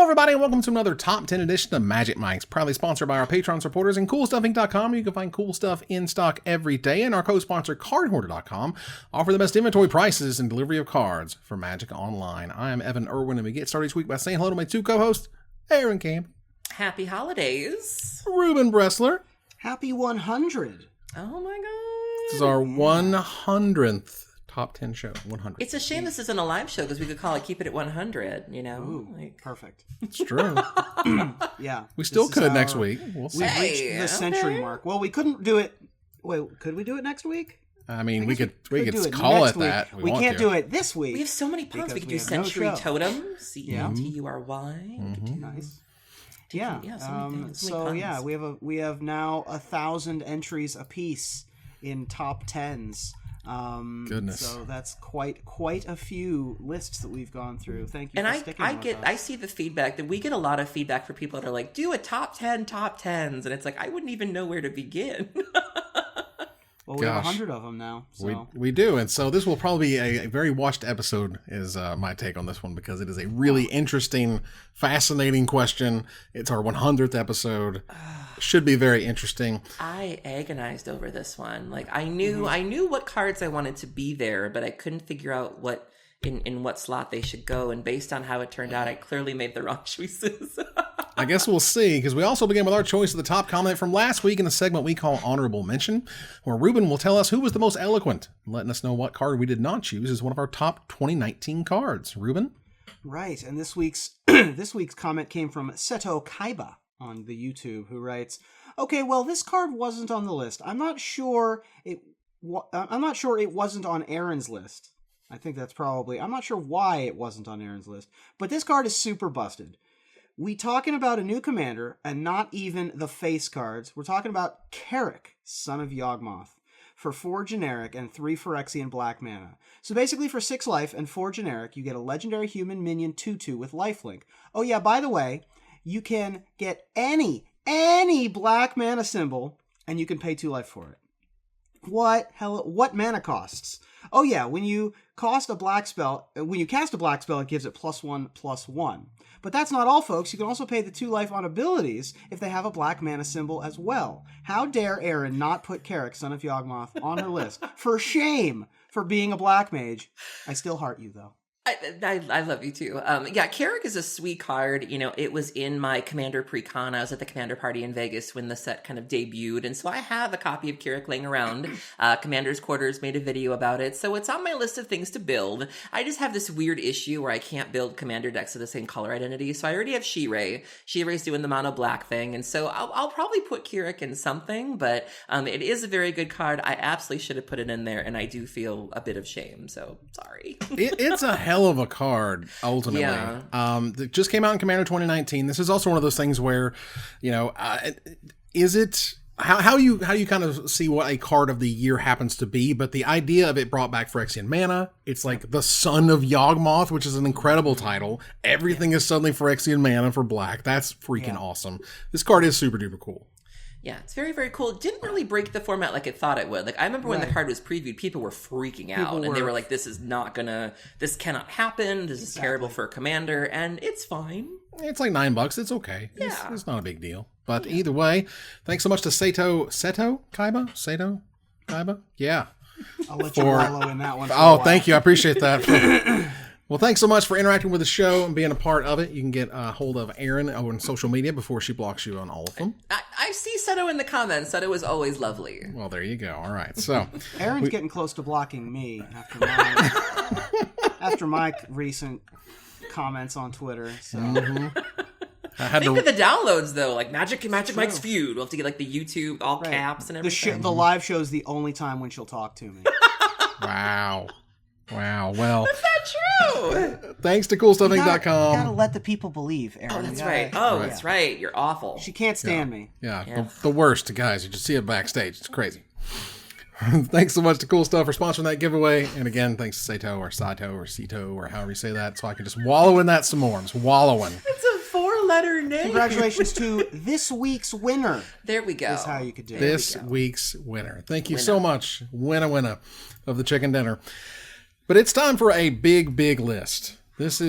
everybody, and welcome to another Top 10 edition of Magic Mics, proudly sponsored by our Patreon supporters and CoolStuffInc.com. You can find cool stuff in stock every day, and our co-sponsor, CardHoarder.com, offer the best inventory prices and delivery of cards for Magic Online. I am Evan Irwin, and we get started each week by saying hello to my two co-hosts, Aaron Camp. Happy holidays. Ruben Bressler. Happy 100. Oh my god. This is our 100th Top 10 show. 100. It's a shame this isn't a live show because we could call it Keep It at 100, you know? Ooh, perfect. It's true. Yeah. We still could next week. We'll see. We've reached the century mark. Well, we couldn't do it. Wait, could we do it next week? I mean, we could do call it week. that. We can't do it this week. We have so many puns. We could do have no Century show. Totem, C-E-T-U-R-Y. Nice. Yeah. so many things, so many So puns. yeah, we have now 1,000 entries apiece in top tens. Goodness. So that's quite a few lists that we've gone through. Thank you And for sticking with us. I see the feedback that we get a lot of feedback for people that are like, do a top 10 top 10s. And it's like, I wouldn't even know where to begin. Well, we have 100 of them now. So. We do, and so this will probably be a very watched episode is my take on this one, because it is a really interesting, fascinating question. It's our 100th episode. Should be very interesting. I agonized over this one. Like I knew what cards I wanted to be there, but I couldn't figure out what in what slot they should go. And based on how it turned out, I clearly made the wrong choices. I guess we'll see, because we also begin with our choice of the top comment from last week in the segment we call Honorable Mention, where Ruben will tell us who was the most eloquent, letting us know what card we did not choose as one of our top 2019 cards. Ruben? Right, and this week's this week's comment came from Seto Kaiba on the YouTube, who writes, "Okay, well, this card wasn't on the list. I'm not sure it wasn't on Aaron's list. I think that's probably... I'm not sure why it wasn't on Aaron's list, but this card is super busted. We talking about a new commander, and not even the face cards. We're talking about Carrick, Son of Yawgmoth, for 4 generic and 3 Phyrexian black mana. So basically for 6 life and 4 generic, you get a legendary human minion 2/2 with lifelink. Oh yeah, by the way, you can get any black mana symbol, and you can pay 2 life for it. What mana costs? Oh yeah, when you cast a black spell, it gives it +1/+1. But that's not all, folks. You can also pay the 2 life on abilities if they have a black mana symbol as well. How dare Aaron not put Carrick, Son of Yawgmoth, on her list? For shame for being a black mage. I still heart you, though. I love you too. Yeah, Carrick is a sweet card. You know, it was in my Commander pre-con. I was at the Commander party in Vegas when the set kind of debuted. And so I have a copy of Carrick laying around. Commander's Quarters made a video about it. So it's on my list of things to build. I just have this weird issue where I can't build Commander decks of the same color identity. So I already have She-Ray. She-Ray's doing the mono black thing. And so I'll probably put Carrick in something. But it is a very good card. I absolutely should have put it in there. And I do feel a bit of shame. So sorry. It's a hell of a card, ultimately. Yeah. It just came out in Commander 2019. This is also one of those things where, you know, is it... How you kind of see what a card of the year happens to be, but the idea of it brought back Phyrexian mana. It's like the Son of Yawgmoth, which is an incredible title. Everything is suddenly Phyrexian mana for black. That's freaking awesome. This card is super duper cool. Yeah, it's very, very cool. It didn't really break the format like it thought it would. Like, I remember when the card was previewed, people were freaking out. And they were like, this cannot happen. This is terrible for a commander. And it's fine. It's like $9. It's okay. Yeah. It's not a big deal. But either way, thanks so much to Seto Kaiba? Yeah. I'll let you wallow in that one. Thank you. I appreciate that. Well, thanks so much for interacting with the show and being a part of it. You can get a hold of Erin on social media before she blocks you on all of them. I see Seto in the comments. Seto is always lovely. Well, there you go. All right. So Erin's getting close to blocking me after my recent comments on Twitter. So Think of the downloads though, like Magic Mike's Feud. We'll have to get like the YouTube all caps and everything. The live show is the only time when she'll talk to me. Wow. Well, That's not true. Thanks to CoolStuffInc.com. You gotta let the people believe, Aaron. Oh, that's right. That's right. You're awful. She can't stand me. Yeah. The worst, guys. You just see it backstage. It's crazy. Thanks so much to Cool Stuff for sponsoring that giveaway. And again, thanks to Sato or Sato or Sito or however you say that, so I can just wallow in that some more. I'm just wallowing. It's a 4-letter name. Congratulations to this week's winner. There we go. Is how you could do it. This week's winner. Thank you so much, winner of the chicken dinner. But it's time for a big list. This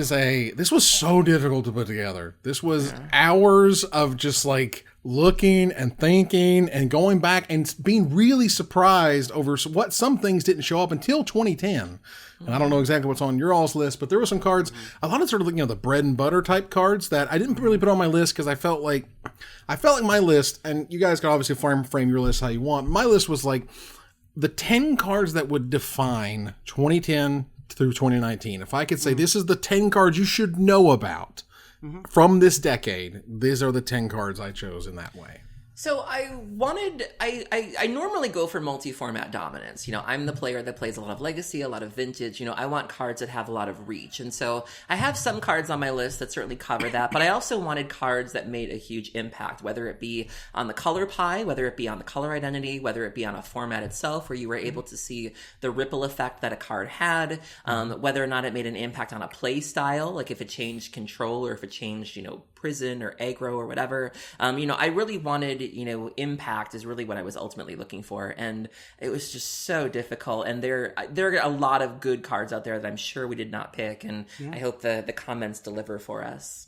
was so difficult to put together. This was hours of just like looking and thinking and going back and being really surprised over what some things didn't show up until 2010. And I don't know exactly what's on your all's list, but there were some cards, a lot of sort of, you know, the bread and butter type cards that I didn't really put on my list because I felt like my list, and you guys can obviously frame your list how you want. My list was like the 10 cards that would define 2010 through 2019. If I could say this is the 10 cards you should know about from this decade, these are the 10 cards I chose in that way. So I normally go for multi-format dominance. You know, I'm the player that plays a lot of Legacy, a lot of Vintage. You know, I want cards that have a lot of reach. And so I have some cards on my list that certainly cover that, but I also wanted cards that made a huge impact, whether it be on the color pie, whether it be on the color identity, whether it be on a format itself, where you were able to see the ripple effect that a card had, whether or not it made an impact on a play style, like if it changed control or if it changed, you know, prison or aggro or whatever. You know, I really wanted, you know, impact is really what I was ultimately looking for. And it was just so difficult. And there are a lot of good cards out there that I'm sure we did not pick. And I hope the comments deliver for us.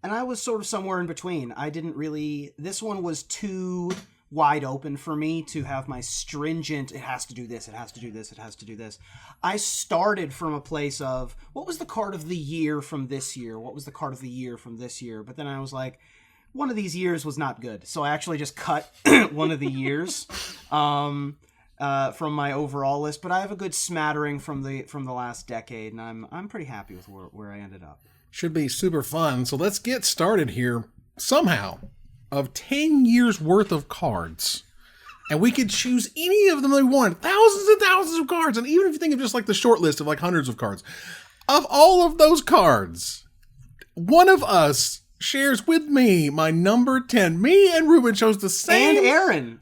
And I was sort of somewhere in between. This one was too wide open for me to have my stringent, it has to do this, it has to do this, it has to do this. I started from a place of, what was the card of the year from this year? What was the card of the year from this year? But then I was like, one of these years was not good. So I actually just cut one of the years from my overall list. But I have a good smattering from the last decade, and I'm pretty happy with where I ended up. Should be super fun. So let's get started here somehow. Of 10 years worth of cards, and we could choose any of them we want. Thousands and thousands of cards, and even if you think of just like the short list of like hundreds of cards, of all of those cards, one of us shares with me my number 10. Me and Ruben chose the same. And Aaron.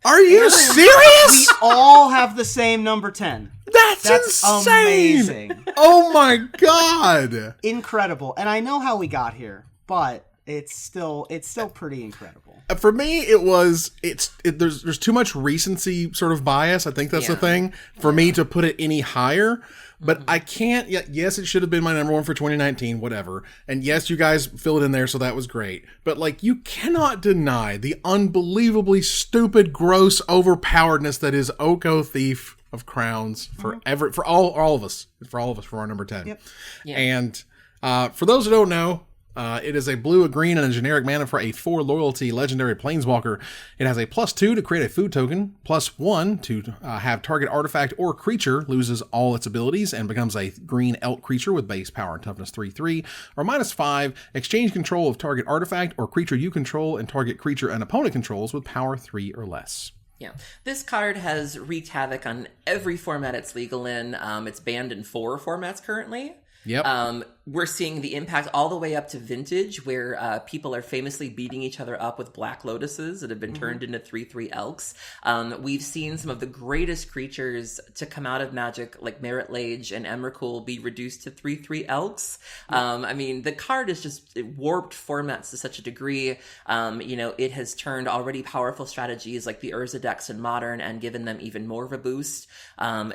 Are you serious? We all have the same number 10. That's insane. Amazing. Oh my god. Incredible. And I know how we got here, but it's still pretty incredible. For me, there's too much recency sort of bias. I think that's the thing for me to put it any higher. But I can't. Yes, it should have been my number one for 2019, whatever. And yes, you guys fill it in there, so that was great. But like, you cannot deny the unbelievably stupid, gross overpoweredness that is Oco Thief of Crowns for all of us, for our number 10. Yep. Yeah. And for those who don't know. It is a blue, a green, and a generic mana for a 4 loyalty legendary planeswalker. It has a +2 to create a food token, +1 to have target artifact or creature loses all its abilities and becomes a green elk creature with base power and toughness 3/3, or -5, exchange control of target artifact or creature you control and target creature an opponent controls with power 3 or less. Yeah, this card has wreaked havoc on every format it's legal in. It's banned in 4 formats currently. Yep. We're seeing the impact all the way up to Vintage, where people are famously beating each other up with Black Lotuses that have been turned into 3/3 elks. We've seen some of the greatest creatures to come out of Magic, like Merit Lage and Emrakul, be reduced to 3/3 elks. I mean, the card is just warped formats to such a degree. You know, it has turned already powerful strategies like the Urza decks in Modern and given them even more of a boost.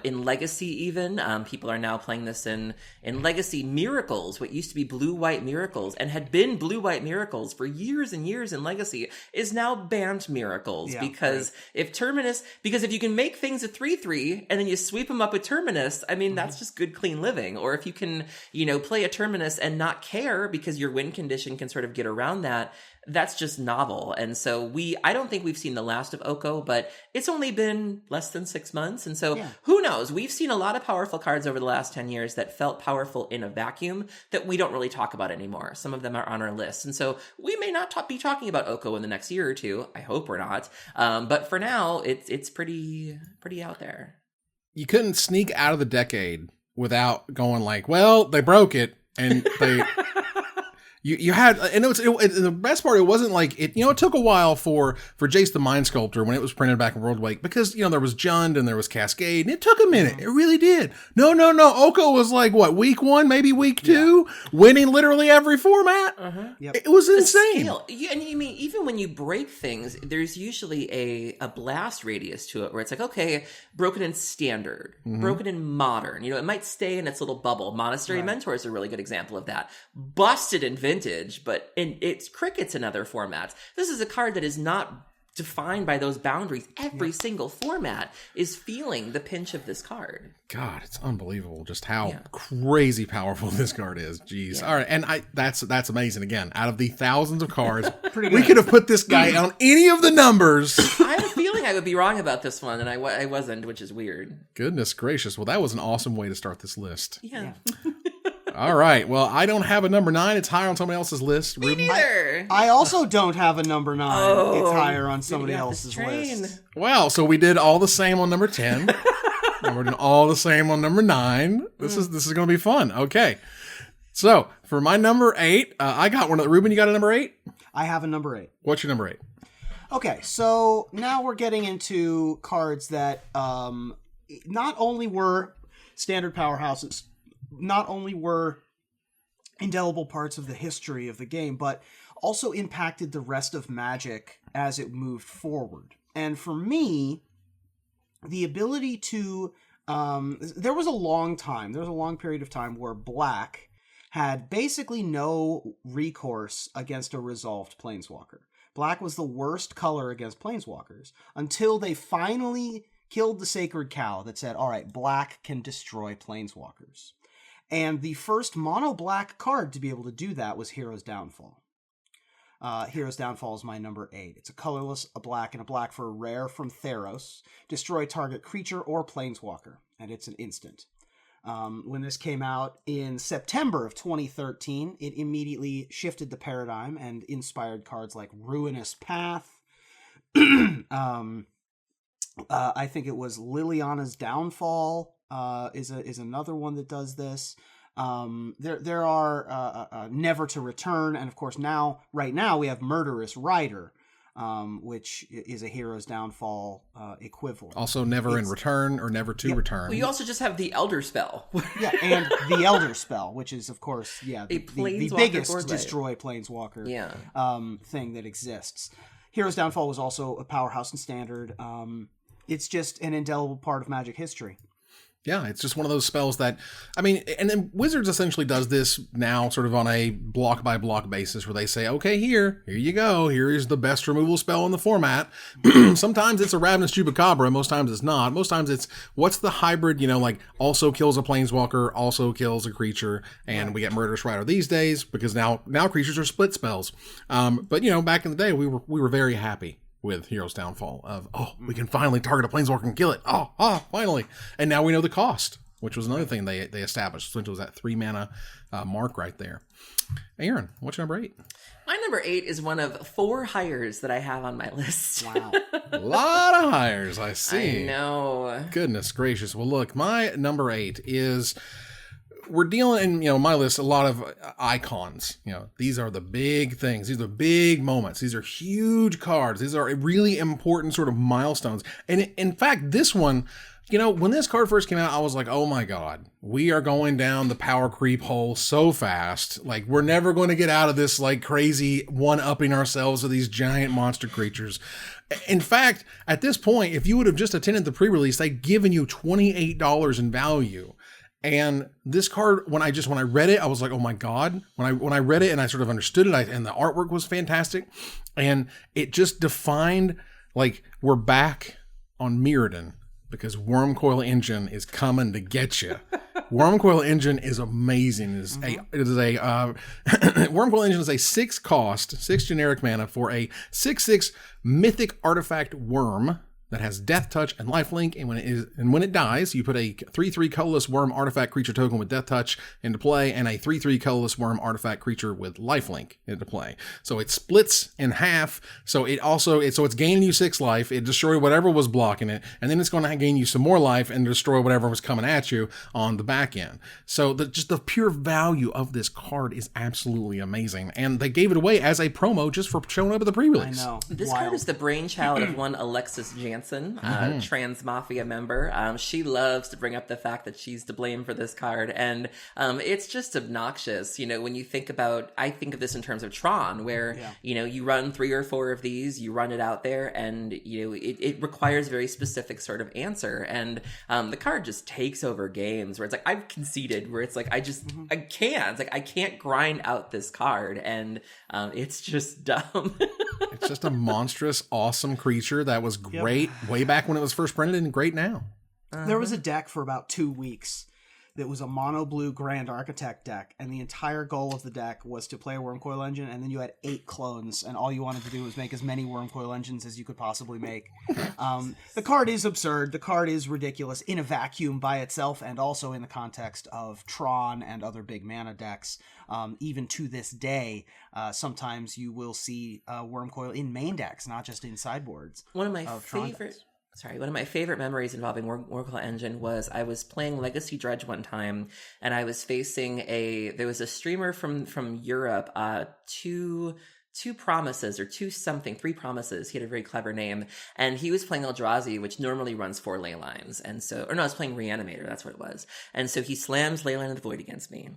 In Legacy even, people are now playing this in Legacy Miracles, what used to be blue-white Miracles and had been blue-white Miracles for years and years in Legacy, is now banned Miracles because if you can make things a 3/3 and then you sweep them up with Terminus, I mean, that's just good, clean living. Or if you can, you know, play a Terminus and not care because your win condition can sort of get around that, that's just novel. And so I don't think we've seen the last of Oco, but it's only been less than 6 months. And so who knows? We've seen a lot of powerful cards over the last 10 years that felt powerful in a vacuum that we don't really talk about anymore. Some of them are on our list. And so we may not be talking about Oco in the next year or two. I hope we're not. But for now, it's pretty out there. You couldn't sneak out of the decade without going like, well, they broke it and they... You had, and the best part, it wasn't like it. It took a while for Jace the Mind Sculptor when it was printed back in World Wake, because there was Jund and there was Cascade, and it took a minute. It really did. No. Oko was like what, week 1, maybe week 2, winning literally every format. Yep. It was insane. And you mean even when you break things, there's usually a blast radius to it where it's like, okay, broken in standard, broken in modern. It might stay in its little bubble. Monastery Mentor is a really good example of that. Busted in vintage, but it's crickets in other formats. This is a card that is not defined by those boundaries. Every single format is feeling the pinch of this card. God, it's unbelievable just how crazy powerful this card is. Jeez. All right, and that's amazing. Again, out of the thousands of cards, we could have put this guy on any of the numbers. I had a feeling I would be wrong about this one, and I wasn't, which is weird. Goodness gracious. Well, that was an awesome way to start this list. Yeah. All right. Well, I don't have a number 9. It's higher on somebody else's list. Me neither. I also don't have a number 9. It's higher on somebody else's list. Well, so we did all the same on number 10. And we're doing all the same on number 9. This is going to be fun. Okay. So for my number 8, I got one. Ruben, you got a number 8? I have a number 8. What's your number 8? Okay, so now we're getting into cards that not only were standard powerhouses, not only were indelible parts of the history of the game, but also impacted the rest of Magic as it moved forward. And for me, the ability to... there was a long period of time where Black had basically no recourse against a resolved Planeswalker. Black was the worst color against Planeswalkers until they finally killed the Sacred Cow that said, all right, Black can destroy Planeswalkers. And the first mono-black card to be able to do that was Hero's Downfall. Hero's Downfall is my number 8. It's a colorless, a black, and a black for a rare from Theros. Destroy target creature or Planeswalker, and it's an instant. When this came out in September of 2013, it immediately shifted the paradigm and inspired cards like Ruinous Path. I think it was Liliana's Downfall is another one that does this. There are Never to Return, and of course right now we have Murderous Rider, which is a Hero's Downfall equivalent. Also Never in Return or Never to Return. Well, you also just have the Elder Spell. Yeah, and the Elder Spell, which is of course the biggest destroy Planeswalker thing that exists. Hero's Downfall was also a powerhouse in Standard. It's just an indelible part of Magic history. Yeah, it's just one of those spells that, I mean, and then Wizards essentially does this now sort of on a block-by-block basis where they say, okay, here you go. Here is the best removal spell in the format. Sometimes it's a Ravenous Chupacabra. Most times it's not. Most times it's, what's the hybrid, like also kills a Planeswalker, also kills a creature, and we get Murderous Rider these days because now creatures are split spells. But, back in the day, we were very happy with Hero's Downfall of, we can finally target a Planeswalker and kill it. Finally. And now we know the cost, which was another thing they established, which was that 3 mana mark right there. Aaron, what's your number 8? My number 8 is one of 4 hires that I have on my list. Wow. A lot of hires, I see. I know. Goodness gracious. Well, look, my number 8 is... We're dealing in, my list, a lot of icons. These are the big things. These are the big moments. These are huge cards. These are really important sort of milestones. And in fact, this one, when this card first came out, I was like, oh my God, we are going down the power creep hole so fast. Like, we're never going to get out of this, like, crazy one-upping ourselves with these giant monster creatures. In fact, at this point, if you would have just attended the pre-release, they'd given you $28 in value. And this card, when I read it, I was like, oh my God. When I read it and I sort of understood it, and the artwork was fantastic. And it just defined, like, we're back on Mirrodin because Wormcoil Engine is coming to get you. Wormcoil Engine is amazing. Wormcoil Engine is a 6 cost, 6 generic mana for a 6/6 mythic artifact worm that has Death Touch and Lifelink, and when it dies, you put a 3/3 colorless worm artifact creature token with Death Touch into play, and a 3/3 colorless worm artifact creature with Lifelink into play. So it splits in half. So it's gaining you 6 life. It destroyed whatever was blocking it, and then it's going to gain you some more life and destroy whatever was coming at you on the back end. So just the pure value of this card is absolutely amazing, and they gave it away as a promo just for showing up at the pre-release. I know. This card is the brainchild of one Alexis Jansen, trans mafia member. She loves to bring up the fact that she's to blame for this card, and it's just obnoxious. When you think about, I think of this in terms of Tron, where you run 3 or 4 of these, you run it out there, and it requires a very specific sort of answer, and the card just takes over games where it's like I've conceded, where it's like I can't. It's like I can't grind out this card, and it's just dumb. It's just a monstrous, awesome creature that was great way back when it was first printed, and great now. There was a deck for about 2 weeks that was a mono blue Grand Architect deck, and the entire goal of the deck was to play a Wormcoil engine, and then you had 8 clones, and all you wanted to do was make as many Wormcoil engines as you could possibly make. The card is absurd. The card is ridiculous in a vacuum by itself, and also in the context of Tron and other big mana decks. Even to this day, sometimes you will see Wormcoil in main decks, not just in sideboards. One of my favorite memories involving Wormcoil Engine was I was playing Legacy Dredge one time, and I was facing there was a streamer from Europe, Three Promises. He had a very clever name, and he was playing Eldrazi, which normally runs 4 ley lines, I was playing Reanimator, that's what it was, and so he slams Leyline of the Void against me.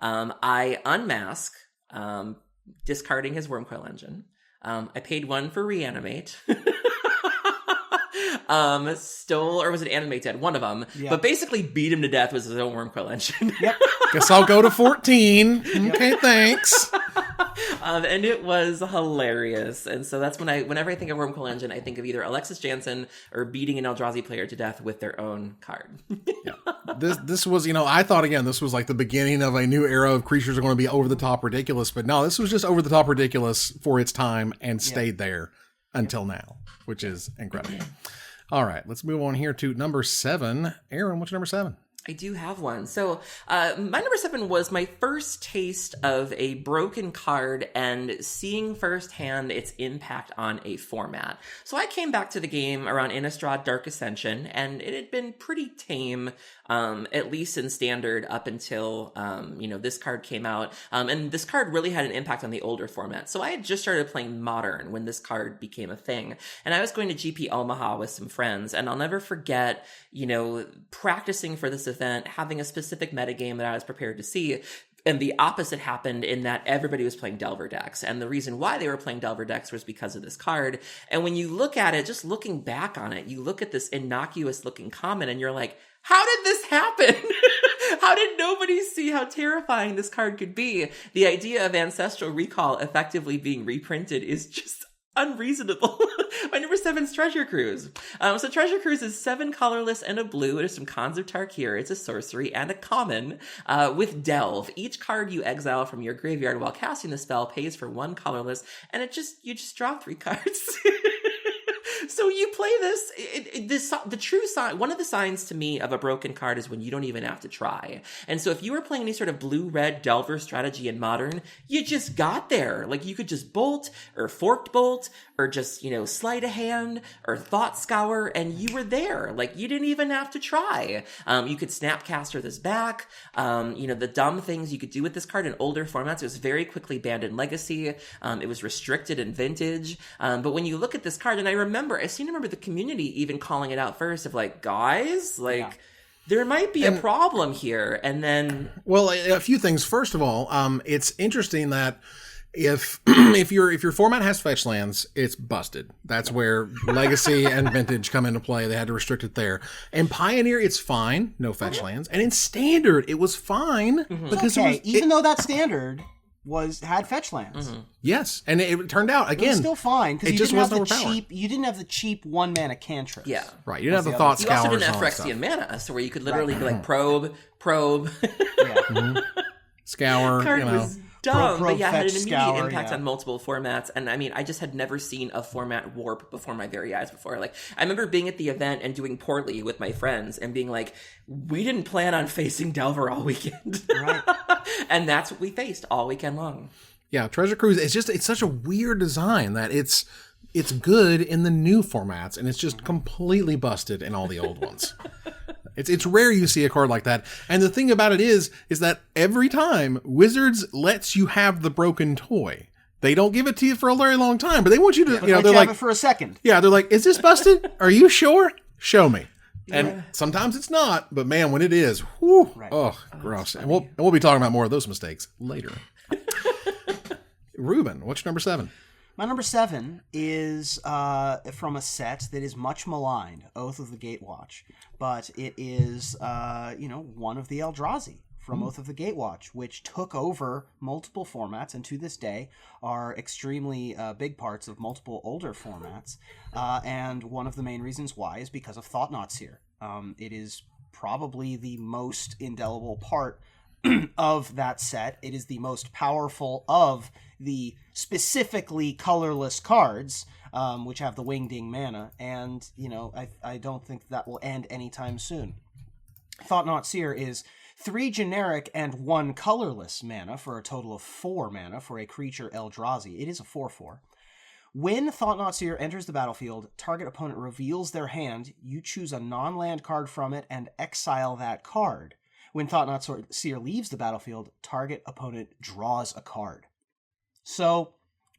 I unmask, discarding his Wormcoil Engine. I paid 1 for Reanimate. Stole, or was it Animate Dead? One of them. Yep. But basically beat him to death with his own Wormcoil Engine. Yep. Guess I'll go to 14. Okay, thanks. And it was hilarious. And so that's whenever I think of Wormcoil Engine, I think of either Alexis Jansen or beating an Eldrazi player to death with their own card. This was, I thought, again, this was like the beginning of a new era of creatures are going to be over the top ridiculous. But no, this was just over the top ridiculous for its time and stayed there until now, which is incredible. All right, let's move on here to number 7. Aaron, what's your number 7? I do have one. So my number 7 was my first taste of a broken card and seeing firsthand its impact on a format. So I came back to the game around Innistrad Dark Ascension, and it had been pretty tame, at least in Standard, up until this card came out. And this card really had an impact on the older format. So I had just started playing Modern when this card became a thing. And I was going to GP Omaha with some friends, and I'll never forget, practicing for this event, having a specific metagame that I was prepared to see. And the opposite happened in that everybody was playing Delver decks. And the reason why they were playing Delver decks was because of this card. And when you look at it, just looking back on it, you look at this innocuous looking common and you're like, how did this happen? How did nobody see how terrifying this card could be? The idea of Ancestral Recall effectively being reprinted is just unreasonable. My number 7 is Treasure Cruise. So Treasure Cruise is 7 colorless and a blue. It is some Khans of Tarkir. It's a sorcery and a common with Delve. Each card you exile from your graveyard while casting the spell pays for 1 colorless, and you just draw 3 cards. So you play the true sign, one of the signs to me of a broken card is when you don't even have to try. And so if you were playing any sort of blue-red Delver strategy in Modern, you just got there. Like you could just bolt or forked bolt or just, sleight of hand or thought scour and you were there. Like you didn't even have to try. You could Snapcaster this back. The dumb things you could do with this card in older formats. It was very quickly banned in Legacy. It was restricted in Vintage. But when you look at this card, and I seem to remember the community even calling it out first of like, guys, there might be a problem here. And then, well, a few things. First of all, it's interesting that if your format has fetch lands, it's busted. That's where Legacy and Vintage come into play. They had to restrict it there. In Pioneer, it's fine, no fetch lands, and in Standard, it was fine because even though that Standard had fetch lands. Mm-hmm. Yes, and it turned out again. It was still fine because you didn't have the cheap 1-mana cantrips. Yeah, right. You didn't have the thought scours. You also didn't have Phyrexian mana, so where you could literally be like probe. Scour. dumb, but yeah, had an fetch, immediate scour, impact yeah. on multiple formats. And I mean, I just had never seen a format warp before my very eyes before. Like, I remember being at the event and doing poorly with my friends and being like, we didn't plan on facing Delver all weekend. Right. And that's what we faced all weekend long. Yeah, Treasure Cruise, it's such a weird design that it's good in the new formats, and it's just completely busted in all the old ones. It's rare you see a card like that. And the thing about it is that every time Wizards lets you have the broken toy. They don't give it to you for a very long time, but they want you to, But they're have like, it for a second. yeah, they're like, is this busted? Are you sure? Show me. And sometimes it's not, but man, when it is, whew, oh, gross. And we'll be talking about more of those mistakes later. Ruben, what's your number 7? My number 7 is from a set that is much maligned, Oath of the Gatewatch. But it is, one of the Eldrazi from Oath of the Gatewatch, which took over multiple formats and to this day are extremely big parts of multiple older formats. And one of the main reasons why is because of Thought-Knot Seer. It is probably the most indelible part of that set. It is the most powerful of the specifically colorless cards, which have the Wingding mana, and I don't think that will end anytime soon. Thought-Knot Seer is 3 generic and 1 colorless mana for a total of 4 mana for a creature Eldrazi. It is a 4/4. When Thought-Knot Seer enters the battlefield, target opponent reveals their hand, you choose a non-land card from it and exile that card. When Thought-Knot Seer leaves the battlefield, target opponent draws a card. So,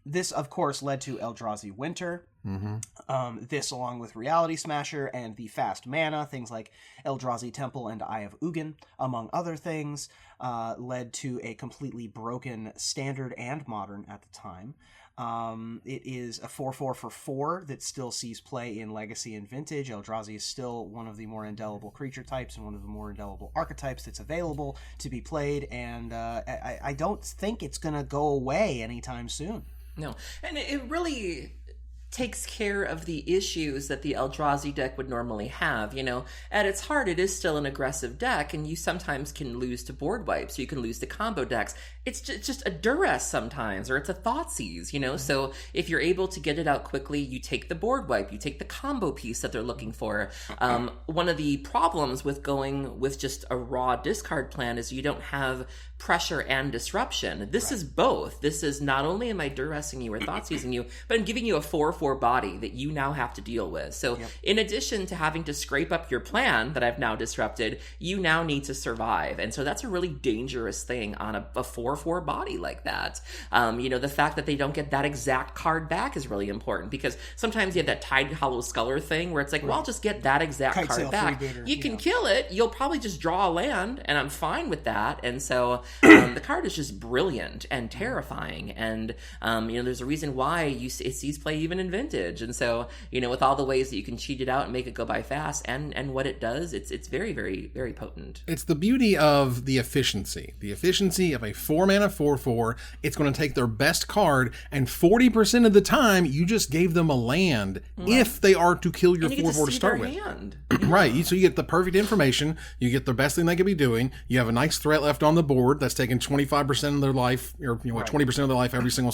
this, of course, led to Eldrazi Winter. This, along with Reality Smasher and the fast mana, things like Eldrazi Temple and Eye of Ugin, among other things, led to a completely broken Standard and Modern at the time. It is a 4/4 for 4 that still sees play in Legacy and Vintage. Eldrazi is still one of the more indelible creature types and one of the more indelible archetypes that's available to be played, and I don't think it's going to go away anytime soon. No, and it really takes care of the issues that the Eldrazi deck would normally have. At its heart, it is still an aggressive deck, and you sometimes can lose to board wipes, you can lose to combo decks. It's just a duress sometimes, or it's a Thoughtseize, So if you're able to get it out quickly, you take the board wipe, you take the combo piece that they're looking for. One of the problems with going with just a raw discard plan is you don't have pressure and disruption. This is both. This is not only am I duressing you or Thoughtseizing you, but I'm giving you a 4/4 body that you now have to deal with. So in addition to having to scrape up your plan that I've now disrupted, you now need to survive. And so that's a really dangerous thing on a 4/4 body like that. The fact that they don't get that exact card back is really important, because sometimes you have that Tide Hollow Sculler thing where it's like, well, I'll just get that exact card back. You can kill it. You'll probably just draw a land, and I'm fine with that. And so the card is just brilliant and terrifying. And, there's a reason why it sees play even in Vintage. And so, with all the ways that you can cheat it out and make it go by fast and what it does, it's very, very, very potent. It's the beauty of the efficiency. The efficiency of a 4-mana 4/4. It's going to take their best card, and 40% of the time, you just gave them a land if they are to kill your 4/4 to start with. Right. So you get the perfect information. You get the best thing they could be doing. You have a nice threat left on the board that's taking 25% of their life, or 20% of their life every single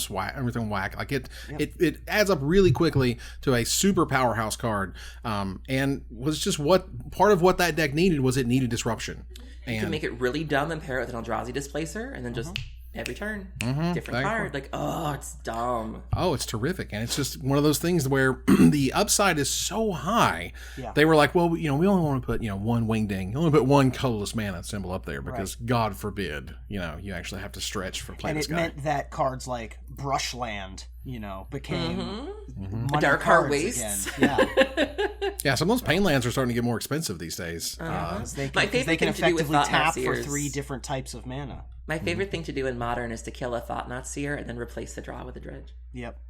whack. Like it adds up really quickly to a super powerhouse card, and was just part of what that deck needed. Was it needed disruption. You can make it really dumb and pair it with an Eldrazi Displacer, and then just every turn, different card. Like, it's dumb. Oh, it's terrific. And it's just one of those things where the upside is so high. Yeah. They were like, well, we only want to put, one Wingding. You only put one colorless mana symbol up there because God forbid, you actually have to stretch for playing this guy. And it meant that cards like Brushland, became Dark Heart Wastes. Again. Yeah, some of those pain lands are starting to get more expensive these days. They can effectively tap for 3 different types of mana. My favorite thing to do in Modern is to kill a Thought-Knot Seer and then replace the draw with a Dredge. Yep.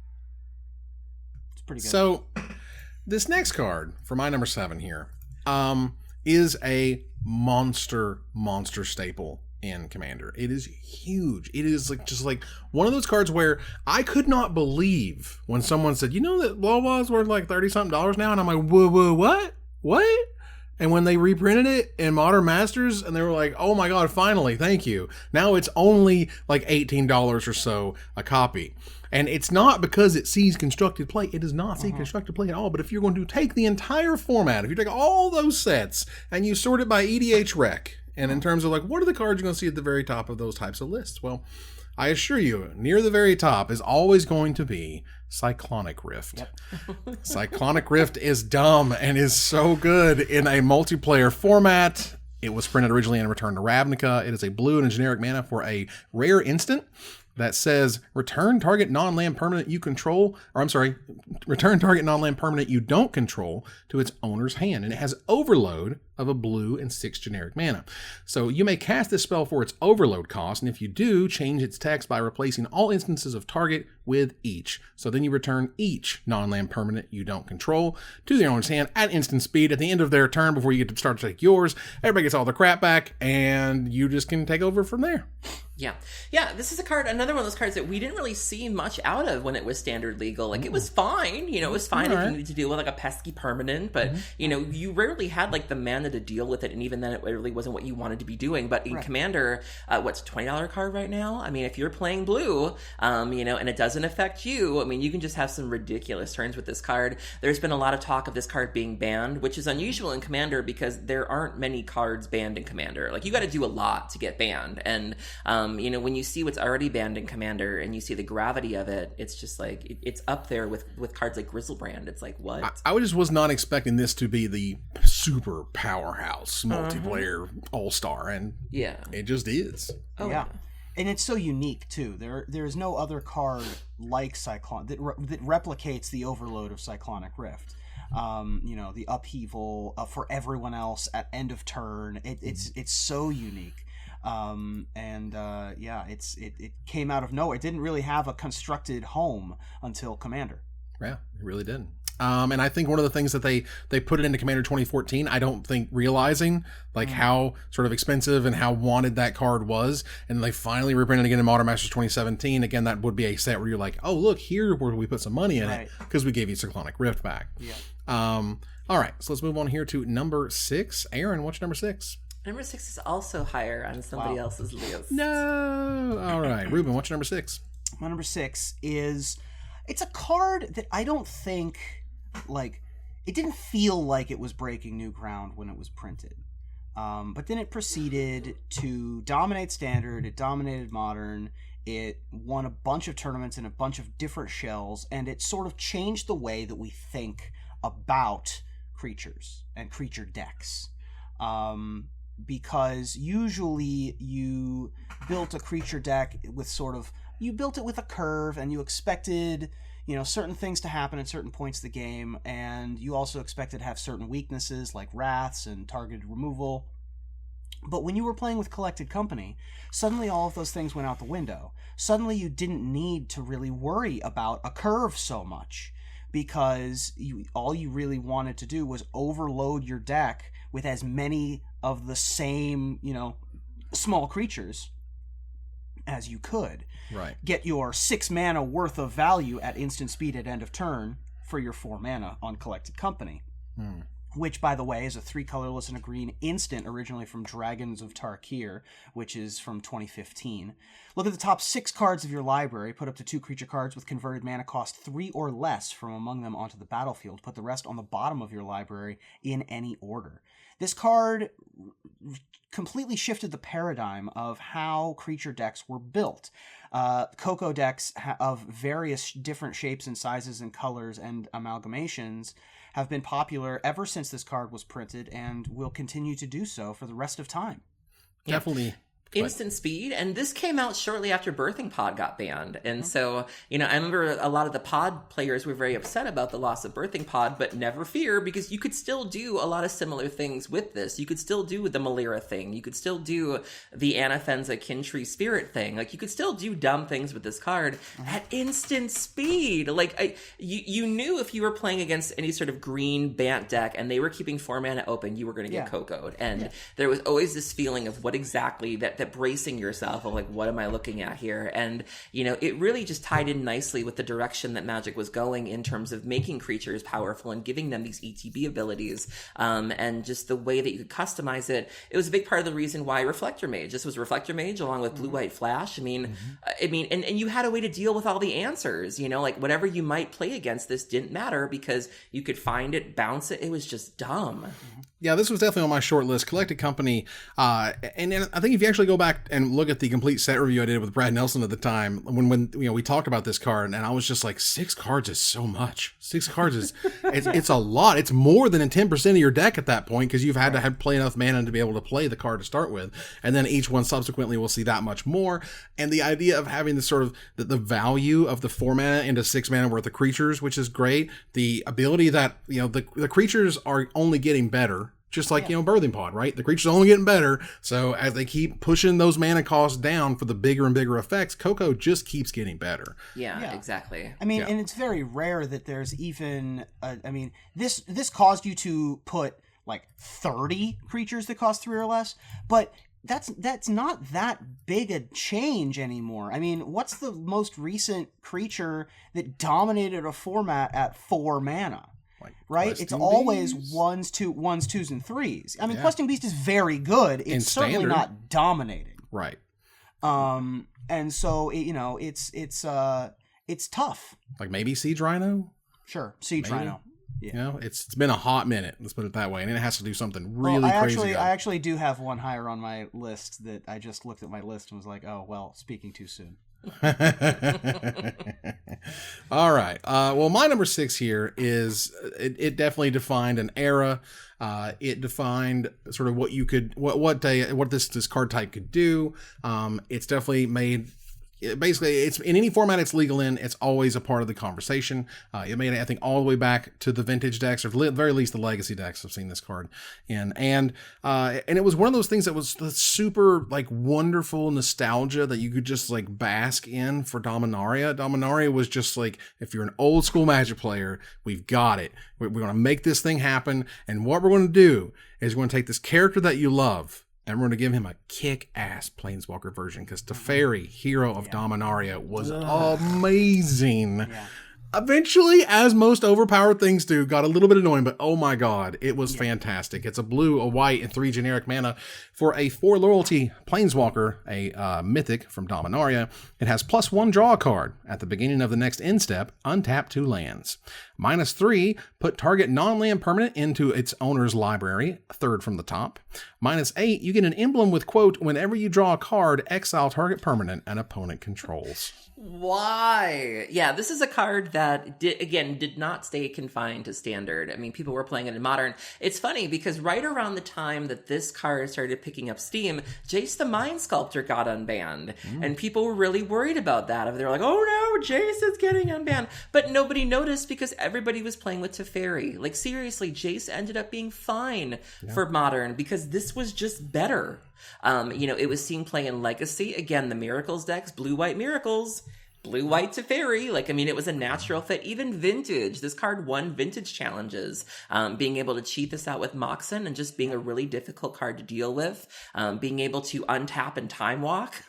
It's pretty good. So, this next card, for my number 7 here, is a monster staple in Commander. It is huge. It is just like one of those cards where I could not believe when someone said, that blah blah is worth like $30-something now, and I'm like, whoa, what? And when they reprinted it in Modern Masters, and they were like, oh my god, finally, thank you. Now it's only like $18 or so a copy. And it's not because it sees constructed play. It does not see constructed play at all. But if you're going to take the entire format, if you take all those sets and you sort it by EDH rec, and in terms of like, what are the cards you're going to see at the very top of those types of lists? Well, I assure you, near the very top is always going to be Cyclonic Rift. Yep. Cyclonic Rift is dumb and is so good in a multiplayer format. It was printed originally in Return to Ravnica. It is a blue and a generic mana for a rare instant that says return target non-land permanent you control, or I'm sorry, return target non-land permanent you don't control to its owner's hand. And it has overload of a blue and 6 generic mana. So you may cast this spell for its overload cost, and if you do, change its text by replacing all instances of target with each. So then you return each non-land permanent you don't control to the owner's hand at instant speed at the end of their turn before you get to start to take yours. Everybody gets all their crap back, and you just can take over from there. Yeah, this is a card, another one of those cards that we didn't really see much out of when it was standard legal. Like, it was fine, you know, it was fine if you needed to deal with, like, a pesky permanent, but, you know, you rarely had, like, the mana to deal with it, and even then it really wasn't what you wanted to be doing. But in Commander, what's a $20 card right now? I mean, if you're playing blue, you know, and it doesn't affect you, I mean, you can just have some ridiculous turns with this card. There's been a lot of talk of this card being banned, which is unusual in Commander because there aren't many cards banned in Commander. Like, you got to do a lot to get banned, and, you know, when you see what's already banned in Commander and you see the gravity of it, it's just like, it's up there with cards like Grizzlebrand. It's like, what? I just was not expecting this to be the super powerhouse multiplayer all-star, and it just is. Oh, yeah. And it's so unique, too. There is no other card like Cyclone that replicates the overload of Cyclonic Rift. You know, the upheaval for everyone else at end of turn. It's so unique. It came out of nowhere. It didn't really have a constructed home until Commander. Yeah, it really didn't. And I think one of the things that they put it into Commander 2014, I don't think realizing like how sort of expensive and how wanted that card was, and they finally reprinted again in Modern Masters 2017. Again, that would be a set where you're like, oh look, here where we put some money in it because we gave you Cyclonic Rift back. Yeah. All right, so let's move on here to number 6. Aaron, what's number 6? Number 6 is also higher on somebody else's list. No. All right, Ruben, what's your number 6? My number 6 is, it's a card that I don't think, like, it didn't feel like it was breaking new ground when it was printed. But then it proceeded to dominate Standard, it dominated Modern, it won a bunch of tournaments in a bunch of different shells, and it sort of changed the way that we think about creatures and creature decks. Because usually you built a creature deck with you built it with a curve, and you expected, you know, certain things to happen at certain points of the game, and you also expected to have certain weaknesses like wraths and targeted removal. But when you were playing with Collected Company, suddenly all of those things went out the window. Suddenly you didn't need to really worry about a curve so much, because all you really wanted to do was overload your deck with as many of the same, you know, small creatures as you could. Right. Get your 6 mana worth of value at instant speed at end of turn for your 4 mana on Collected Company. Which, by the way, is a 3 colorless and a green instant originally from Dragons of Tarkir, which is from 2015. Look at the top 6 cards of your library. Put up to 2 creature cards with converted mana cost 3 or less from among them onto the battlefield. Put the rest on the bottom of your library in any order. This card completely shifted the paradigm of how creature decks were built. Coco decks of various different shapes and sizes and colors and amalgamations have been popular ever since this card was printed, and will continue to do so for the rest of time. Definitely. Instant speed, and this came out shortly after Birthing Pod got banned, and so, you know, I remember a lot of the pod players were very upset about the loss of Birthing Pod, but never fear, because you could still do a lot of similar things with this. You could still do the Malira thing, you could still do the Anafenza Kintree Spirit thing, like, you could still do dumb things with this card at instant speed. Like, you knew if you were playing against any sort of green Bant deck, and they were keeping 4 mana open, you were going to get Coco'd, and there was always this feeling of what exactly that that bracing yourself of like, what am I looking at here? And, you know, it really just tied in nicely with the direction that Magic was going in terms of making creatures powerful and giving them these ETB abilities, and just the way that you could customize it. It was a big part of the reason why Reflector Mage. This was Reflector Mage along with Blue White Flash. I mean, and you had a way to deal with all the answers, you know, like whatever you might play against this didn't matter because you could find it, bounce it. It was just dumb. Yeah, this was definitely on my short list. Collected Company, and I think if you actually go back and look at the complete set review I did with Brad Nelson at the time, when you know we talked about this card, and I was just like, 6 cards is so much. 6 cards is it's a lot. It's more than 10% of your deck at that point because you've had to play enough mana to be able to play the card to start with, and then each one subsequently will see that much more. And the idea of having the sort of the value of the 4 mana into 6 mana worth of creatures, which is great. The ability that you know the creatures are only getting better. Just like, you know, Birthing Pod, right? The creature's only getting better. So as they keep pushing those mana costs down for the bigger and bigger effects, Coco just keeps getting better. Yeah. Exactly. I mean, and it's very rare that there's even, this caused you to put like 30 creatures that cost 3 or less, but that's not that big a change anymore. I mean, what's the most recent creature that dominated a format at 4 mana? Right, it's always ones, twos, and threes. I mean, Questing Beast is very good. It's certainly not dominating. Right. And so it's tough. Like maybe Siege Rhino. Sure, Siege Rhino. Yeah. You know, it's been a hot minute. Let's put it that way, and it has to do something really crazy. I actually do have one higher on my list that I just looked at my list and was like, oh well, speaking too soon. All right. Well, my number 6 here is it definitely defined an era. It defined sort of what you could what this card type could do. It's definitely made. Basically, it's in any format it's legal in. It's always a part of the conversation. It made it, I think, all the way back to the vintage decks, or at very least the legacy decks. I've seen this card in, and it was one of those things that was the super like wonderful nostalgia that you could just like bask in for Dominaria. Dominaria was just like, if you're an old school Magic player, we've got it. We're going to make this thing happen, and what we're going to do is we're going to take this character that you love. And we're going to give him a kick-ass Planeswalker version because Teferi, Hero of Dominaria, was amazing. Yeah. Eventually, as most overpowered things do, got a little bit annoying, but oh my god, it was fantastic. It's a blue, a white, and 3 generic mana for a 4 loyalty Planeswalker, a mythic from Dominaria. It has +1 draw a card. At the beginning of the next end step, untap 2 lands. -3, put target non-land permanent into its owner's library, 3rd from the top. -8, you get an emblem with, quote, whenever you draw a card, exile target permanent an opponent controls. Why? Yeah, this is a card that, did not stay confined to standard. I mean, people were playing it in modern. It's funny because right around the time that this card started picking up steam, Jace the Mind Sculptor got unbanned. And people were really worried about that. They were like, oh no, Jace is getting unbanned. But nobody noticed because everybody was playing with Teferi. Like, seriously, Jace ended up being fine for modern because this was just better. It was seen play in Legacy. Again, the Miracles decks, Blue-White Miracles, Blue-White Teferi. It was a natural fit. Even Vintage. This card won Vintage challenges. Being able to cheat this out with Moxen and just being a really difficult card to deal with. Being able to untap and time walk.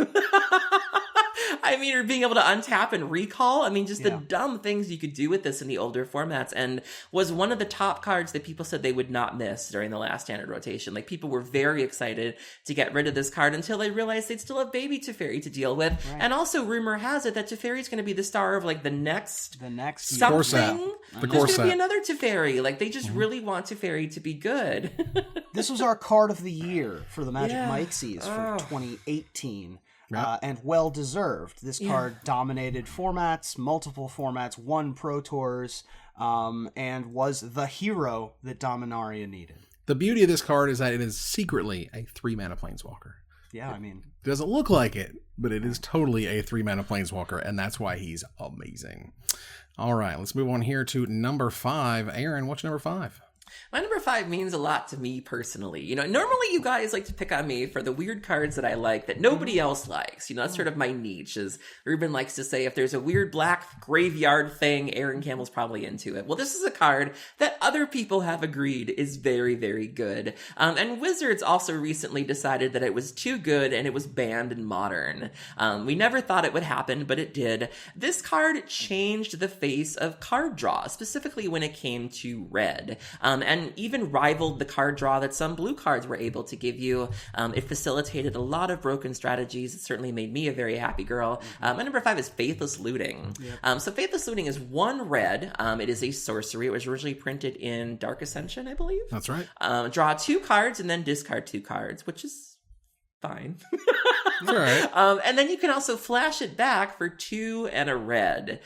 Or being able to untap and recall. The dumb things you could do with this in the older formats, and was one of the top cards that people said they would not miss during the last standard rotation. People were very excited to get rid of this card until they realized they'd still have baby Teferi to deal with. Right. And also, rumor has it that Teferi is going to be the star of the next something. There's going to be another Teferi. They just really want Teferi to be good. This was our card of the year for the Magic Mikesies for 2018. And well-deserved. This card dominated formats, multiple formats, won Pro Tours, and was the hero that Dominaria needed. The beauty of this card is that it is secretly a 3-mana Planeswalker. Yeah, It doesn't look like it, but it is totally a 3-mana Planeswalker, and that's why he's amazing. All right, let's move on here to number 5. Aaron, what's number 5? My number 5 means a lot to me personally. You know, normally you guys like to pick on me for the weird cards that I like that nobody else likes. You know, that's sort of my niche. As Ruben likes to say, if there's a weird black graveyard thing, Aaron Campbell's probably into it. Well, this is a card that other people have agreed is very, very good. And Wizards also recently decided that it was too good and it was banned in Modern. We never thought it would happen, but it did. This card changed the face of card draw, specifically when it came to red. And even rivaled the card draw that some blue cards were able to give you. It facilitated a lot of broken strategies. It certainly made me a very happy girl. My number 5 is Faithless Looting. Yep. So Faithless Looting is 1 red. It is a sorcery. It was originally printed in Dark Ascension, I believe. That's right. Draw 2 cards and then discard 2 cards, which is fine. All right. And then you can also flash it back for 2 and a red.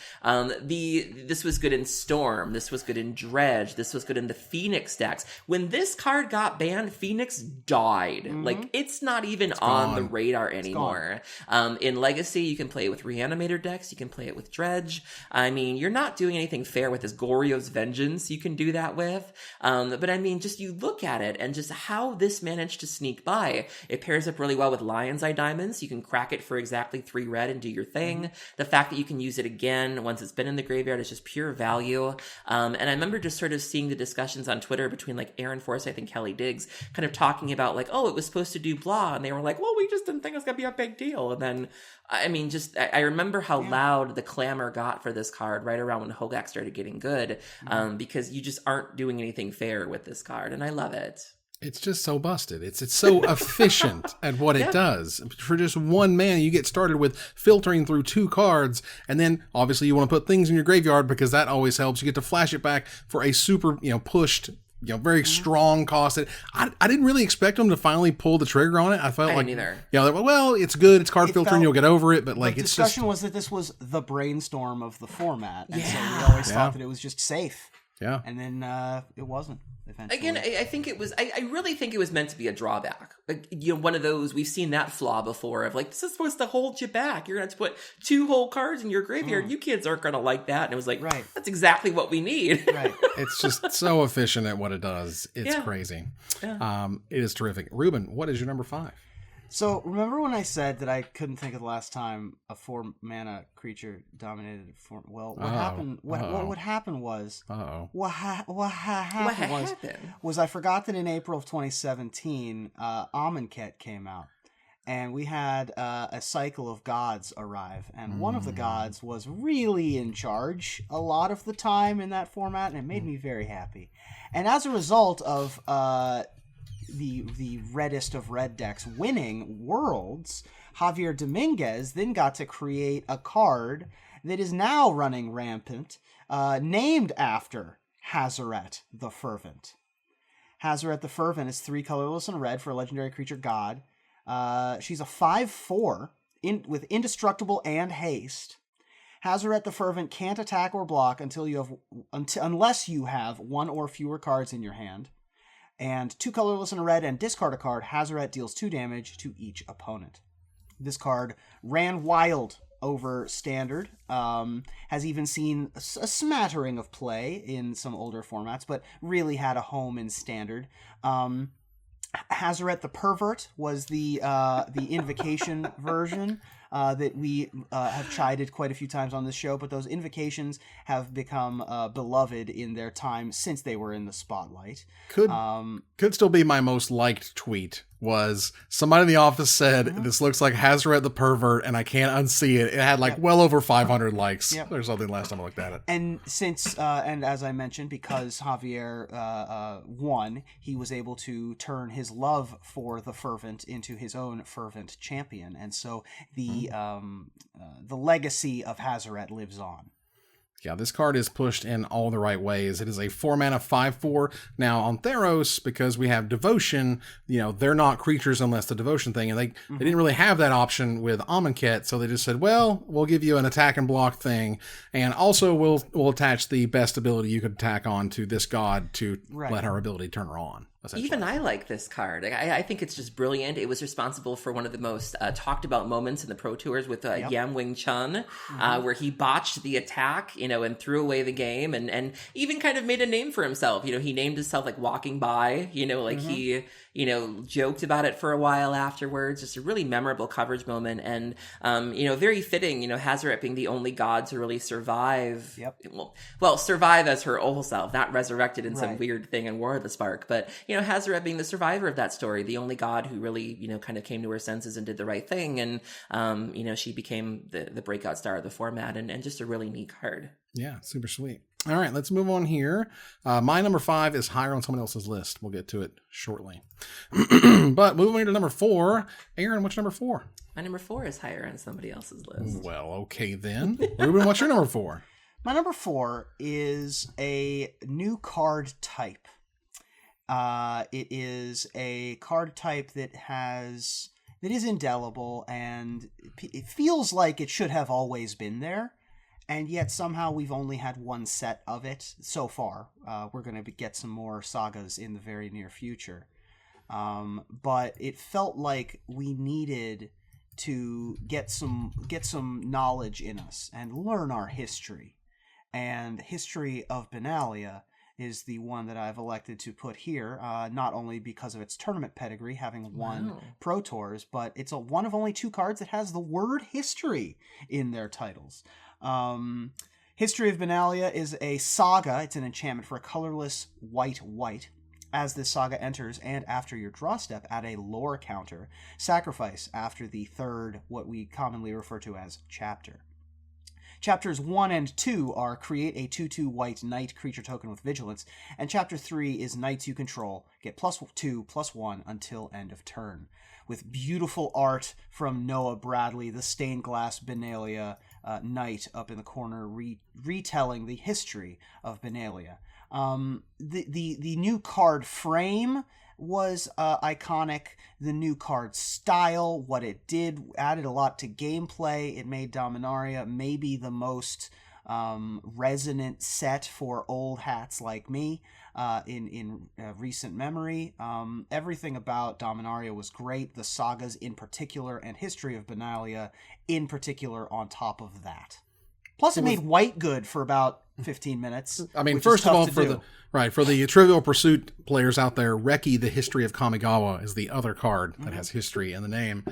This was good in Storm. This was good in Dredge. This was good in the Phoenix decks. When this card got banned, Phoenix died. Like, it's not even on the radar anymore. In Legacy, you can play it with Reanimator decks. You can play it with Dredge. I mean, you're not doing anything fair with this Goryo's Vengeance you can do that with. But I mean, just you look at it and just how this managed to sneak by. It pairs up really well with Lion's Eye Diamonds. You can crack it for exactly 3 red and do your thing. The fact that you can use it again once it's been in the graveyard is just pure value. And I remember just sort of seeing the discussions on Twitter between like Aaron Forsyth and Kelly Diggs kind of talking about like, oh, it was supposed to do blah. And they were like, well, we just didn't think it was going to be a big deal. And then, I mean, just I remember how loud the clamor got for this card right around when Hogak started getting good, because you just aren't doing anything fair with this card. And I love it. It's just so busted. It's so efficient at what it does. For just 1 mana, you get started with filtering through 2 cards, and then obviously you want to put things in your graveyard because that always helps. You get to flash it back for a super, pushed, very strong cost. I didn't really expect them to finally pull the trigger on it. I felt like, either. Well, it's good. It's card filtering. You'll get over it. But like, the it's discussion was that this was the brainstorm of the format, and so we always thought that it was just safe. Yeah, and then it wasn't. Eventually. Again, I think it was. I really think it was meant to be a drawback. Like, one of those we've seen that flaw before of like, this is supposed to hold you back. You're gonna have to put 2 whole cards in your graveyard. You kids aren't gonna like that. And it was like, right. That's exactly what we need. Right. It's just so efficient at what it does. It's crazy. Yeah. It is terrific. Ruben, what is your number 5? So, remember when I said that I couldn't think of the last time a 4-mana creature dominated form? Well, what happened? What happened was? What happened was I forgot that in April of 2017, Amonkhet came out, and we had a cycle of gods arrive, and one of the gods was really in charge a lot of the time in that format, and it made me very happy. And as a result of the reddest of red decks winning Worlds, Javier Dominguez then got to create a card that is now running rampant, named after Hazoret the Fervent. Hazoret the Fervent is 3 colorless and red for a legendary creature god. She's a 5/4 with indestructible and haste. Hazoret the Fervent can't attack or block unless you have 1 or fewer cards in your hand. And 2 colorless and a red, and discard a card. Hazoret deals 2 damage to each opponent. This card ran wild over Standard, has even seen a smattering of play in some older formats, but really had a home in Standard. Hazoret the Pervert was the invocation version that we have chided quite a few times on this show, but those invocations have become beloved in their time since they were in the spotlight. Could still be my most liked tweet. Was somebody in the office said, this looks like Hazoret the Pervert, and I can't unsee it. It had well over 500 likes or something last time I looked at it. And since, and as I mentioned, because Javier won, he was able to turn his love for the Fervent into his own Fervent champion. And so the legacy of Hazoret lives on. Yeah, this card is pushed in all the right ways. It is a 4-mana 5/4. Now, on Theros, because we have Devotion, they're not creatures unless the Devotion thing, and they didn't really have that option with Amonkhet, so they just said, well, we'll give you an attack and block thing, and also we'll attach the best ability you could attack on to this god to let her ability turn her on. essentially. Even I like this card. I think it's just brilliant. It was responsible for one of the most talked about moments in the Pro Tours with Yam Wing Chun, where he botched the attack, and threw away the game, and even kind of made a name for himself. He named himself like Walking By. He joked about it for a while afterwards. Just a really memorable coverage moment, and very fitting. Hazoret being the only god to really survive. Yep. Well, survive as her old self, not resurrected in some weird thing in War of the Spark, but Hazoret being the survivor of that story, the only god who really kind of came to her senses and did the right thing, and she became the breakout star of the format, and just a really neat card. Yeah, super sweet. All right, let's move on here. My number 5 is higher on someone else's list. We'll get to it shortly. But moving to number 4, Aaron, what's number 4? My number 4 is higher on somebody else's list. Well, okay then. Ruben, what's your number 4? My number 4 is a new card type. It is a card type that is indelible, and it feels like it should have always been there. And yet somehow we've only had one set of it so far. We're going to get some more sagas in the very near future. But it felt like we needed to get some knowledge in us and learn our history. And History of Vinalia is the one that I've elected to put here, not only because of its tournament pedigree, having won Pro Tours, but it's one of only 2 cards that has the word history in their titles. History of Vinalia is a saga. It's an enchantment for a colorless white. As this saga enters and after your draw step, add a lore counter. Sacrifice after the 3rd, what we commonly refer to as chapter. Chapters 1 and 2 are create a 2/2 white knight creature token with vigilance, and chapter 3 is knights you control get +2/+1 until end of turn. With beautiful art from Noah Bradley, the stained glass Vinalia knight up in the corner, retelling the history of Vinalia. The new card frame was iconic. The new card style, what it did, added a lot to gameplay. It made Dominaria maybe the most resonant set for old hats like me in recent memory. Everything about Dominaria was great. The sagas in particular, and History of Vinalia in particular on top of that. Plus, it made white good for about 15 minutes. I mean, first of all, for the Trivial Pursuit players out there, Reki, the History of Kamigawa, is the other card that has history in the name.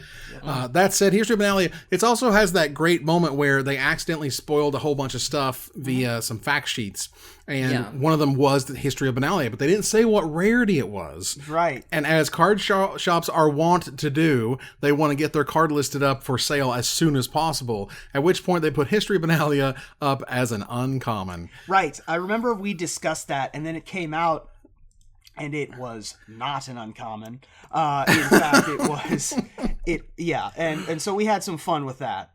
That said, History of Vinalia, it also has that great moment where they accidentally spoiled a whole bunch of stuff via some fact sheets. And one of them was the History of Vinalia, but they didn't say what rarity it was. Right. And as card shops are wont to do, they want to get their card listed up for sale as soon as possible, at which point they put History of Vinalia up as an uncommon. Right. I remember we discussed that, and then it came out, and it was not an uncommon. In fact, it was... and so we had some fun with that.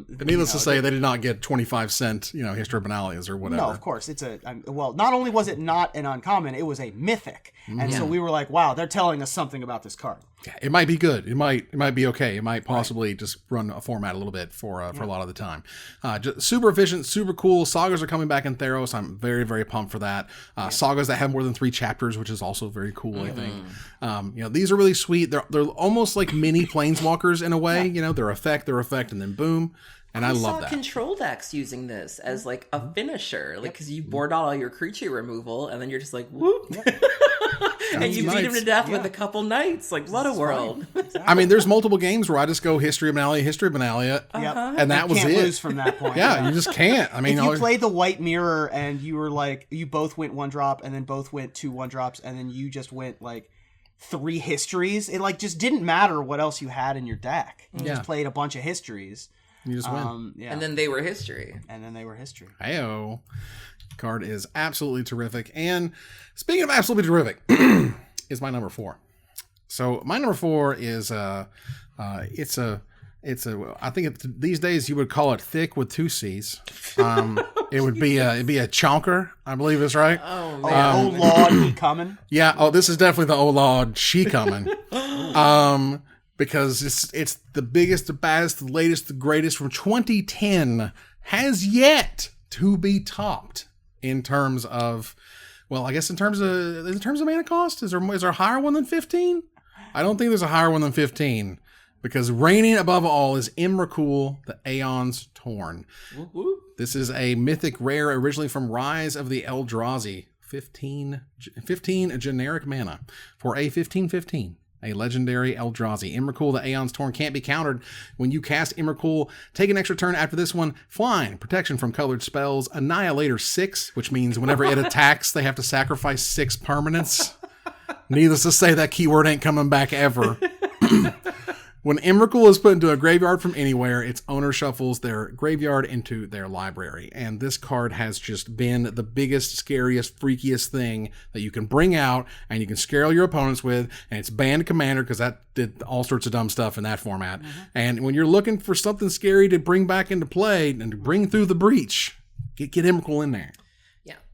Needless to say, they did not get 25-cent, History of Vinalias or whatever. No, of course. It's not only was it not an uncommon, it was a mythic. And so we were like, wow, they're telling us something about this card. Yeah, it might be good. It might be okay. It might possibly just run a format a little bit for a lot of the time. Just super efficient, super cool. Sagas are coming back in Theros. I'm very, very pumped for that. Sagas that have more than 3 chapters, which is also very cool, I think. These are really sweet. They're almost like mini planeswalkers in a way. Their effect, and then boom. And I love that. Control decks using this as like a finisher, like because you board out all your creature removal, and then you're just like whoop, and you beat him to death with a couple knights, like what a world. Exactly. I mean, there's multiple games where I just go History of Vinalia, and that was it. You can't lose from that point. You just can't. I mean, if you played the White Mirror and you were like, you both went 1-drop, and then both went 2 1-drops, and then you just went like 3 histories, it like just didn't matter what else you had in your deck. You just played a bunch of histories. You just win. And then they were history. Heyo. Card is absolutely terrific. And speaking of absolutely terrific, is my number 4. So my number 4 is I think these days you would call it thick with 2 C's. It'd be a chonker, I believe is right. Oh man. Oh Lord, he coming. Yeah. Oh, this is definitely the oh Lord, she coming. Because it's the biggest, the baddest, the latest, the greatest from 2010 has yet to be topped in terms of Well, I guess in terms of mana cost, is there a higher one than 15? I don't think there's a higher one than 15, because reigning above all is Emrakul, the Aeon's Torn. Woo-hoo. This is a mythic rare originally from Rise of the Eldrazi. 15 generic mana for a 15/15. A legendary Eldrazi. Emrakul, the Aeon's Torn, can't be countered. When you cast Emrakul, take an extra turn after this one. Flying, protection from colored spells, Annihilator 6, which means whenever it attacks, they have to sacrifice 6 permanents. Needless to say, that keyword ain't coming back ever. When Emrakul is put into a graveyard from anywhere, its owner shuffles their graveyard into their library. And this card has just been the biggest, scariest, freakiest thing that you can bring out and you can scare your opponents with. And it's banned Commander because that did all sorts of dumb stuff in that format. Mm-hmm. And when you're looking for something scary to bring back into play and to bring through the breach, get Emrakul in there.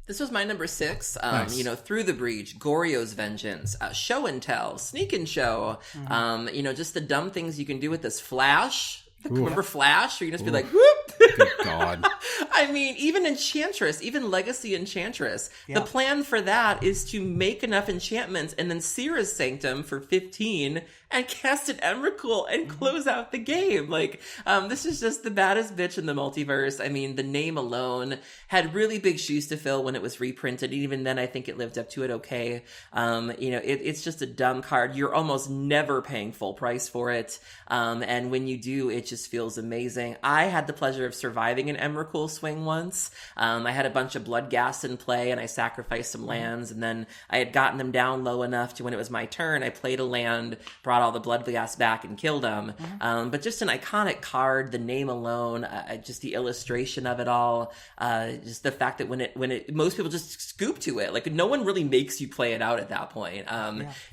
This was my number 6. Nice. Through the breach, Goryo's vengeance, show and tell, sneak and show. Mm-hmm. Just the dumb things you can do with this flash. Ooh. Remember Flash? Where you just be like, whoop! Good God. I mean, even Enchantress, even Legacy Enchantress, the plan for that is to make enough enchantments and then Seer's Sanctum for 15 and cast an Emrakul and close out the game. Like, this is just the baddest bitch in the multiverse. I mean, the name alone had really big shoes to fill when it was reprinted. Even then, I think it lived up to it okay. It's just a dumb card. You're almost never paying full price for it. And when you do, it just feels amazing. I had the pleasure of surviving an Emrakul swing once. I had a bunch of Blood Gas in play and I sacrificed some lands, and then I had gotten them down low enough to when it was my turn, I played a land, brought all the Blood Gas back and killed them. Mm-hmm. But just an iconic card, the name alone, just the illustration of it all, just the fact that when it most people just scoop to it. Like, no one really makes you play it out at that point.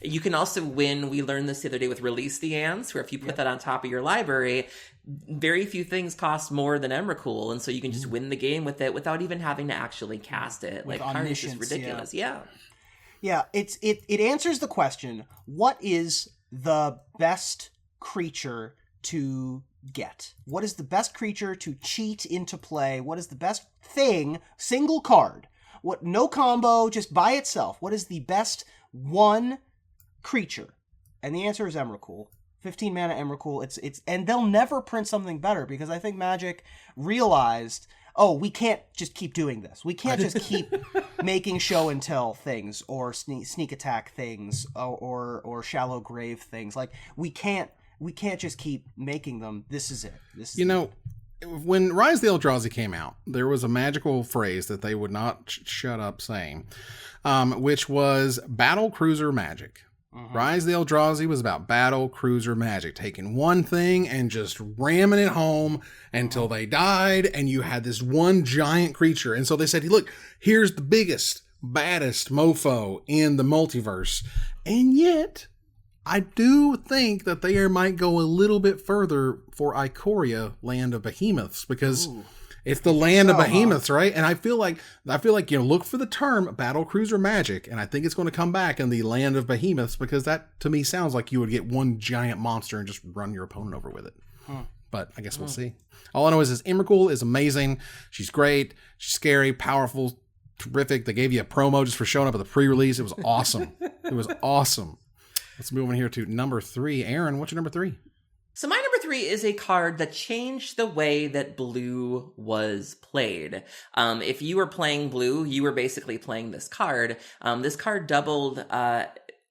You can also win. We learned this the other day with Release the Ants, where if you put that on top of your library, very few things cost more than Emrakul, and so you can just win the game with it without even having to actually cast it. With like, carnage is ridiculous. Yeah. It answers the question: what is the best creature to get? What is the best creature to cheat into play? What is the best thing, single card? What, no combo, just by itself. What is the best one creature? And the answer is Emrakul. 15 mana Emrakul. It's and they'll never print something better, because I think Magic realized, we can't just keep doing this. We can't just keep making show and tell things or sneak attack things or shallow grave things. Like, we can't just keep making them. This is it. When Rise of the Eldrazi came out, there was a magical phrase that they would not shut up saying, which was battle cruiser magic. Mm-hmm. Rise of the Eldrazi was about battle cruiser magic, taking one thing and just ramming it home until they died, and you had this one giant creature. And so they said, look, here's the biggest, baddest mofo in the multiverse. And yet, I do think that they might go a little bit further for Ikoria, Land of Behemoths, because it's the land of behemoths, right? And I feel like look for the term battle cruiser magic, and I think it's going to come back in the land of behemoths, because that to me sounds like you would get one giant monster and just run your opponent over with it. But I guess we'll see. All I know is Emrakul is amazing. She's great. She's scary, powerful, terrific. They gave you a promo just for showing up at the pre-release. It was awesome. It was awesome. Let's move on here to number 3. Aaron, what's your number 3? So my number 3 is a card that changed the way that blue was played. If you were playing blue, you were basically playing this card. This card doubled.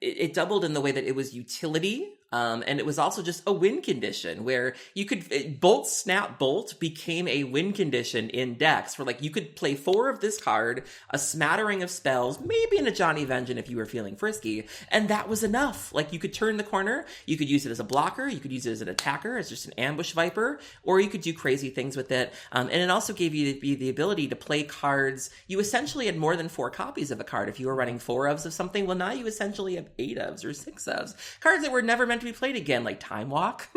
It doubled in the way that it was utility. And it was also just a win condition where you could, Bolt Snap Bolt became a win condition in decks where, like, you could play 4 of this card, a smattering of spells, maybe in a Johnny Vengeance if you were feeling frisky, and that was enough. Like, you could turn the corner, you could use it as a blocker, you could use it as an attacker, as just an ambush viper, or you could do crazy things with it. And it also gave you the ability to play cards. You essentially had more than 4 copies of a card. If you were running 4 ofs of something, well, now you essentially have 8 ofs or 6 ofs. Cards that were never meant meant to be played again, like Time Walk,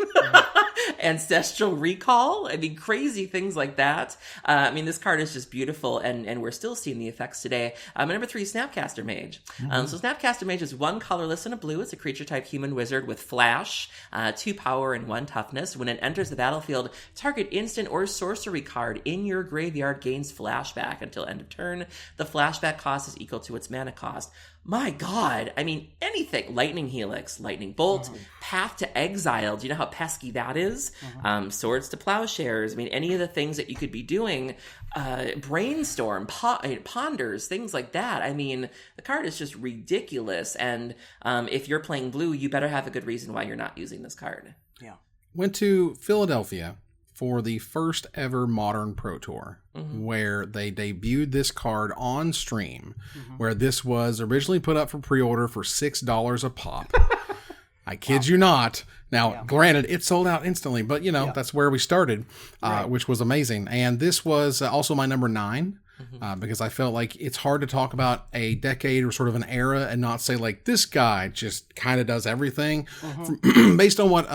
Ancestral Recall. I mean, crazy things like that. I mean, this card is just beautiful, and we're still seeing the effects today. Number 3, Snapcaster Mage. So Snapcaster Mage is 1 colorless and a blue. It's a creature type human wizard with flash, 2 power and 1 toughness. When it enters the battlefield, target instant or sorcery card in your graveyard gains flashback until end of turn. The flashback cost is equal to its mana cost. My God, I mean, anything. Lightning Helix, Lightning Bolt, Path to Exile. Do you know how pesky that is? Swords to Plowshares. I mean, any of the things that you could be doing. Brainstorm, Ponders, things like that. I mean, the card is just ridiculous. And if you're playing blue, you better have a good reason why you're not using this card. Yeah. Went to Philadelphia for the first ever Modern Pro Tour, where they debuted this card on stream, where this was originally put up for pre-order for $6 a pop. I kid you not. Now, granted, it sold out instantly, but, that's where we started, which was amazing. And this was also my number 9. Because I felt like it's hard to talk about a decade or sort of an era and not say like this guy just kind of does everything. Based on what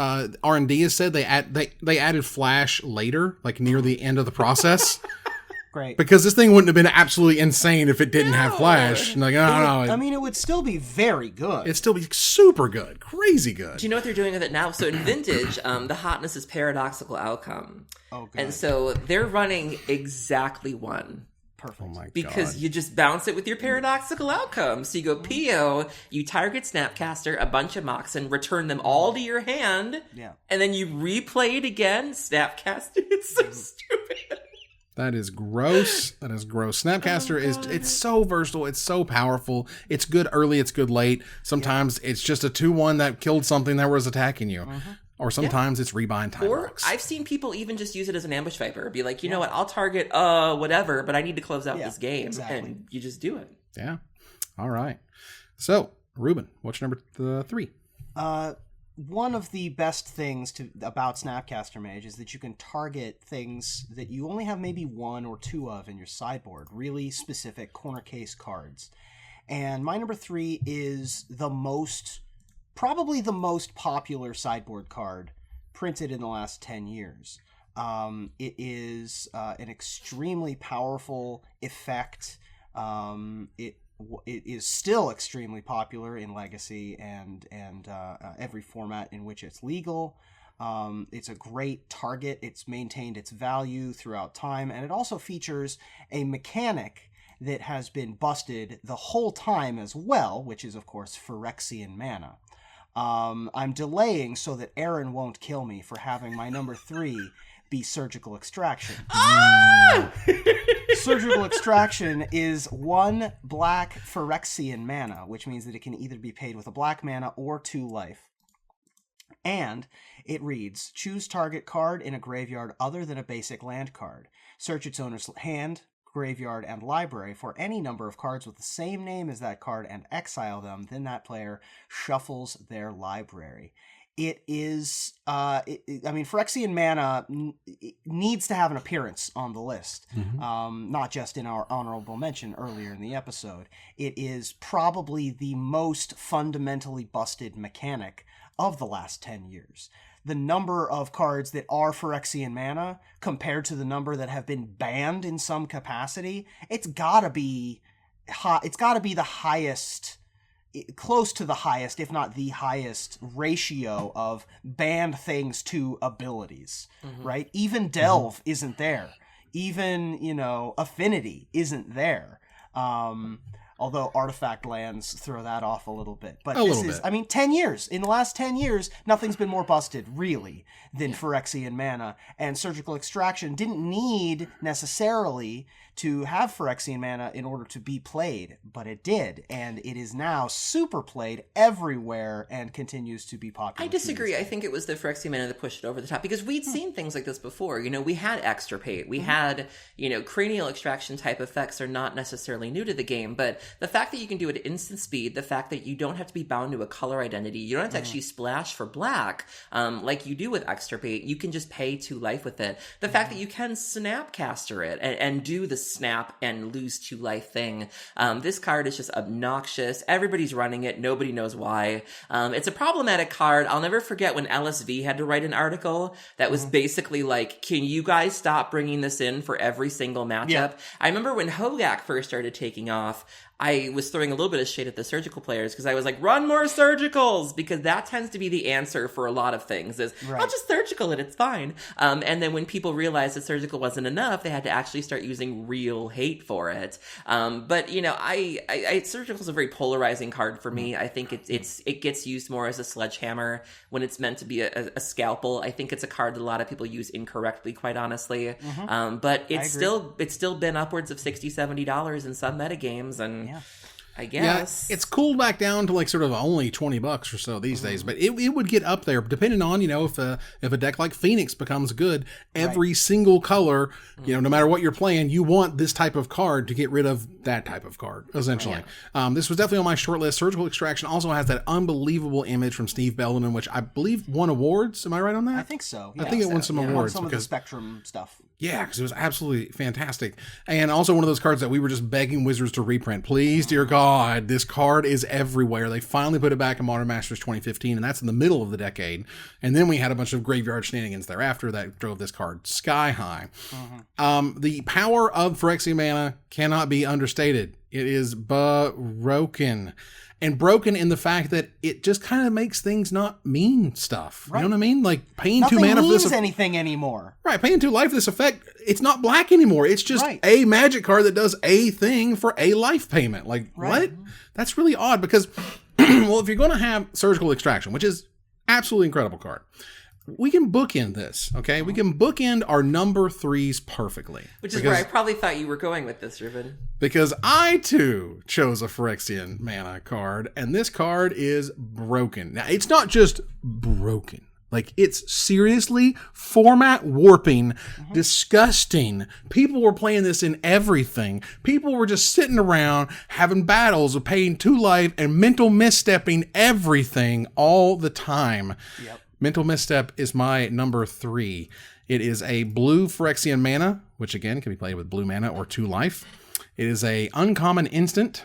R&D has said, they added Flash later, like near the end of the process. Great. Because this thing wouldn't have been absolutely insane if it didn't have Flash. Like, no. I mean, it would still be very good. It'd still be super good, crazy good. Do you know what they're doing with it now? So in Vintage, the hotness is paradoxical outcome. Oh, good. And so they're running exactly 1. Perfect. Oh my Because God. you just bounce it with your paradoxical outcome. So you go PO, you target Snapcaster, a bunch of Moxen, return them all to your hand, and then you replay it again, Snapcaster. It's so stupid. That is gross. That is gross. Snapcaster it's so versatile. It's so powerful. It's good early. It's good late. Sometimes it's just a 2/1 that killed something that was attacking you. Or sometimes it's rebind time Or rocks. I've seen people even just use it as an ambush viper. Be like, you know what, I'll target whatever, but I need to close out this game. Exactly. And you just do it. Yeah. All right. So, Ruben, what's your number 3? One of the best things about Snapcaster Mage is that you can target things that you only have maybe 1 or 2 of in your sideboard. Really specific corner case cards. And my number 3 is probably the most popular sideboard card printed in the last 10 years. It is an extremely powerful effect. It is still extremely popular in Legacy and every format in which it's legal. It's a great target. It's maintained its value throughout time, and it also features a mechanic that has been busted the whole time as well, which is, of course, Phyrexian mana. I'm delaying so that Aaron won't kill me for having my number 3 be Surgical Extraction. Surgical Extraction is 1 black Phyrexian mana, which means that it can either be paid with a black mana or 2 life. And it reads, choose target card in a graveyard other than a basic land card. Search its owner's hand, graveyard, and library for any number of cards with the same name as that card and exile them. Then that player shuffles their library. It is, Phyrexian mana needs to have an appearance on the list, not just in our honorable mention earlier in the episode. It is probably the most fundamentally busted mechanic of the last 10 years. The number of cards that are Phyrexian mana compared to the number that have been banned in some capacity, it's gotta be the highest, close to the highest, if not the highest ratio of banned things to abilities, right? Even Delve isn't there. Even, Affinity isn't there. Although artifact lands throw that off a little bit. But 10 years. In the last 10 years, nothing's been more busted, really, than Phyrexian mana. And Surgical Extraction didn't need, necessarily, to have Phyrexian mana in order to be played. But it did. And it is now super played everywhere and continues to be popular. I disagree. I think it was the Phyrexian mana that pushed it over the top. Because we'd seen things like this before. We had Extirpate. We had, cranial extraction type effects are not necessarily new to the game. But the fact that you can do it at instant speed, the fact that you don't have to be bound to a color identity, you don't have to actually splash for black like you do with Extirpate. You can just pay 2 life with it. The fact that you can Snapcaster it and do the snap and lose 2 life thing. This card is just obnoxious. Everybody's running it. Nobody knows why. It's a problematic card. I'll never forget when LSV had to write an article that was basically like, can you guys stop bringing this in for every single matchup? Yeah. I remember when Hogak first started taking off, I was throwing a little bit of shade at the surgical players because I was like, run more surgicals, because that tends to be the answer for a lot of things is, I'll just surgical it, it's fine. And then when people realized that surgical wasn't enough, they had to actually start using real hate for it. But, you know, surgical is a very polarizing card for me. I think it gets used more as a sledgehammer when it's meant to be a scalpel. I think it's a card that a lot of people use incorrectly, quite honestly. But it's still been upwards of $60, $70 in some metagames, and I guess. Yeah, it's cooled back down to like sort of only $20 or so these days, but it would get up there depending on, you know, if a deck like Phoenix becomes good, every single color, you know, no matter what you're playing, you want this type of card to get rid of that type of card, essentially. This was definitely on my short list. Surgical Extraction also has that unbelievable image from Steve Belden, which I believe won awards. Am I right on that? I think so. I think it won some awards. Some of the Spectrum stuff. Yeah, because it was absolutely fantastic. And also one of those cards that we were just begging Wizards to reprint. Please, dear God, this card is everywhere. They finally put it back in Modern Masters 2015, and that's in the middle of the decade. And then we had a bunch of graveyard shenanigans thereafter that drove this card sky high. The power of Phyrexian mana cannot be understated. It is broken. And broken in the fact that it just kind of makes things not mean stuff. You know what I mean? Like paying 2 mana for this. Nothing means anything anymore. Right, paying 2 life for this effect, it's not black anymore. It's just a magic card that does a thing for a life payment. Like, what? That's really odd because, well, if you're going to have Surgical Extraction, which is absolutely incredible card, we can bookend this, okay? We can bookend our number 3s perfectly. Which is where I probably thought you were going with this, Ruben. Because I, too, chose a Phyrexian mana card, and this card is broken. Now, it's not just broken. Like, it's seriously format warping, disgusting. People were playing this in everything. People were just sitting around having battles of paying 2 life and mental misstepping everything all the time. Mental Misstep is my number 3. It is a blue Phyrexian mana, which again can be played with blue mana or 2 life. It is a uncommon instant.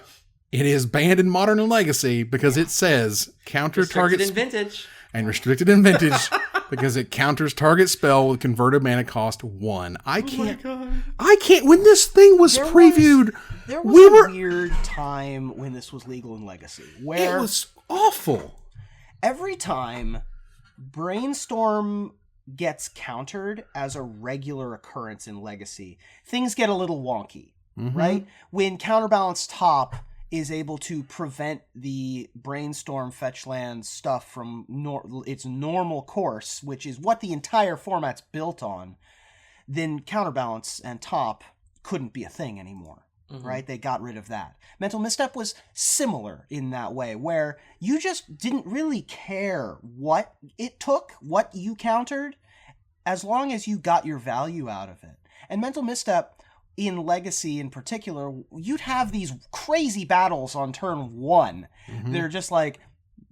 It is banned in Modern and Legacy because it says counter target in Vintage. And restricted in Vintage because it counters target spell with converted mana cost 1. I can't. When this thing was previewed, there was a weird time when this was legal in Legacy where it was awful. Every time Brainstorm gets countered as a regular occurrence in Legacy, things get a little wonky, right? When Counterbalance Top is able to prevent the Brainstorm fetch land stuff from its normal course, which is what the entire format's built on, then Counterbalance and Top couldn't be a thing anymore. Right? They got rid of that. Mental Misstep was similar in that way, where you just didn't really care what it took, what you countered, as long as you got your value out of it. And Mental Misstep, in Legacy in particular, you'd have these crazy battles on turn 1. They're just like,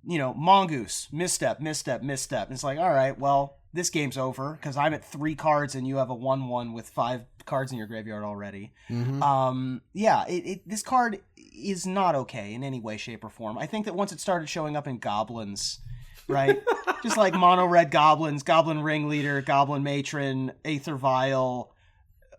you know, Mongoose, misstep. And it's like, all right, well, this game's over because I'm at 3 cards and you have a 1/1 with 5 cards in your graveyard already. This card is not okay in any way, shape, or form. I think that once it started showing up in goblins, right? Just like mono red goblins, Goblin Ringleader, Goblin Matron, Aether Vial.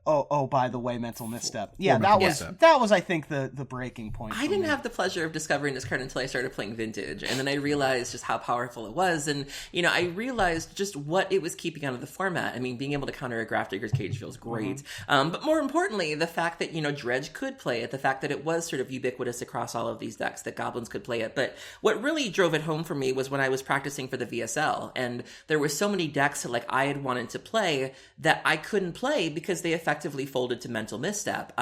Oh, by the way, Mental Misstep. Yeah, that was I think the breaking point. I didn't have the pleasure of discovering this card until I started playing Vintage, and then I realized just how powerful it was, and I realized just what it was keeping out of the format. I mean, being able to counter a Grafdigger's Cage feels great, but more importantly, the fact that Dredge could play it, the fact that it was sort of ubiquitous across all of these decks, that Goblins could play it. But what really drove it home for me was when I was practicing for the VSL, and there were so many decks that I had wanted to play that I couldn't play because they effectively effectively folded to Mental Misstep.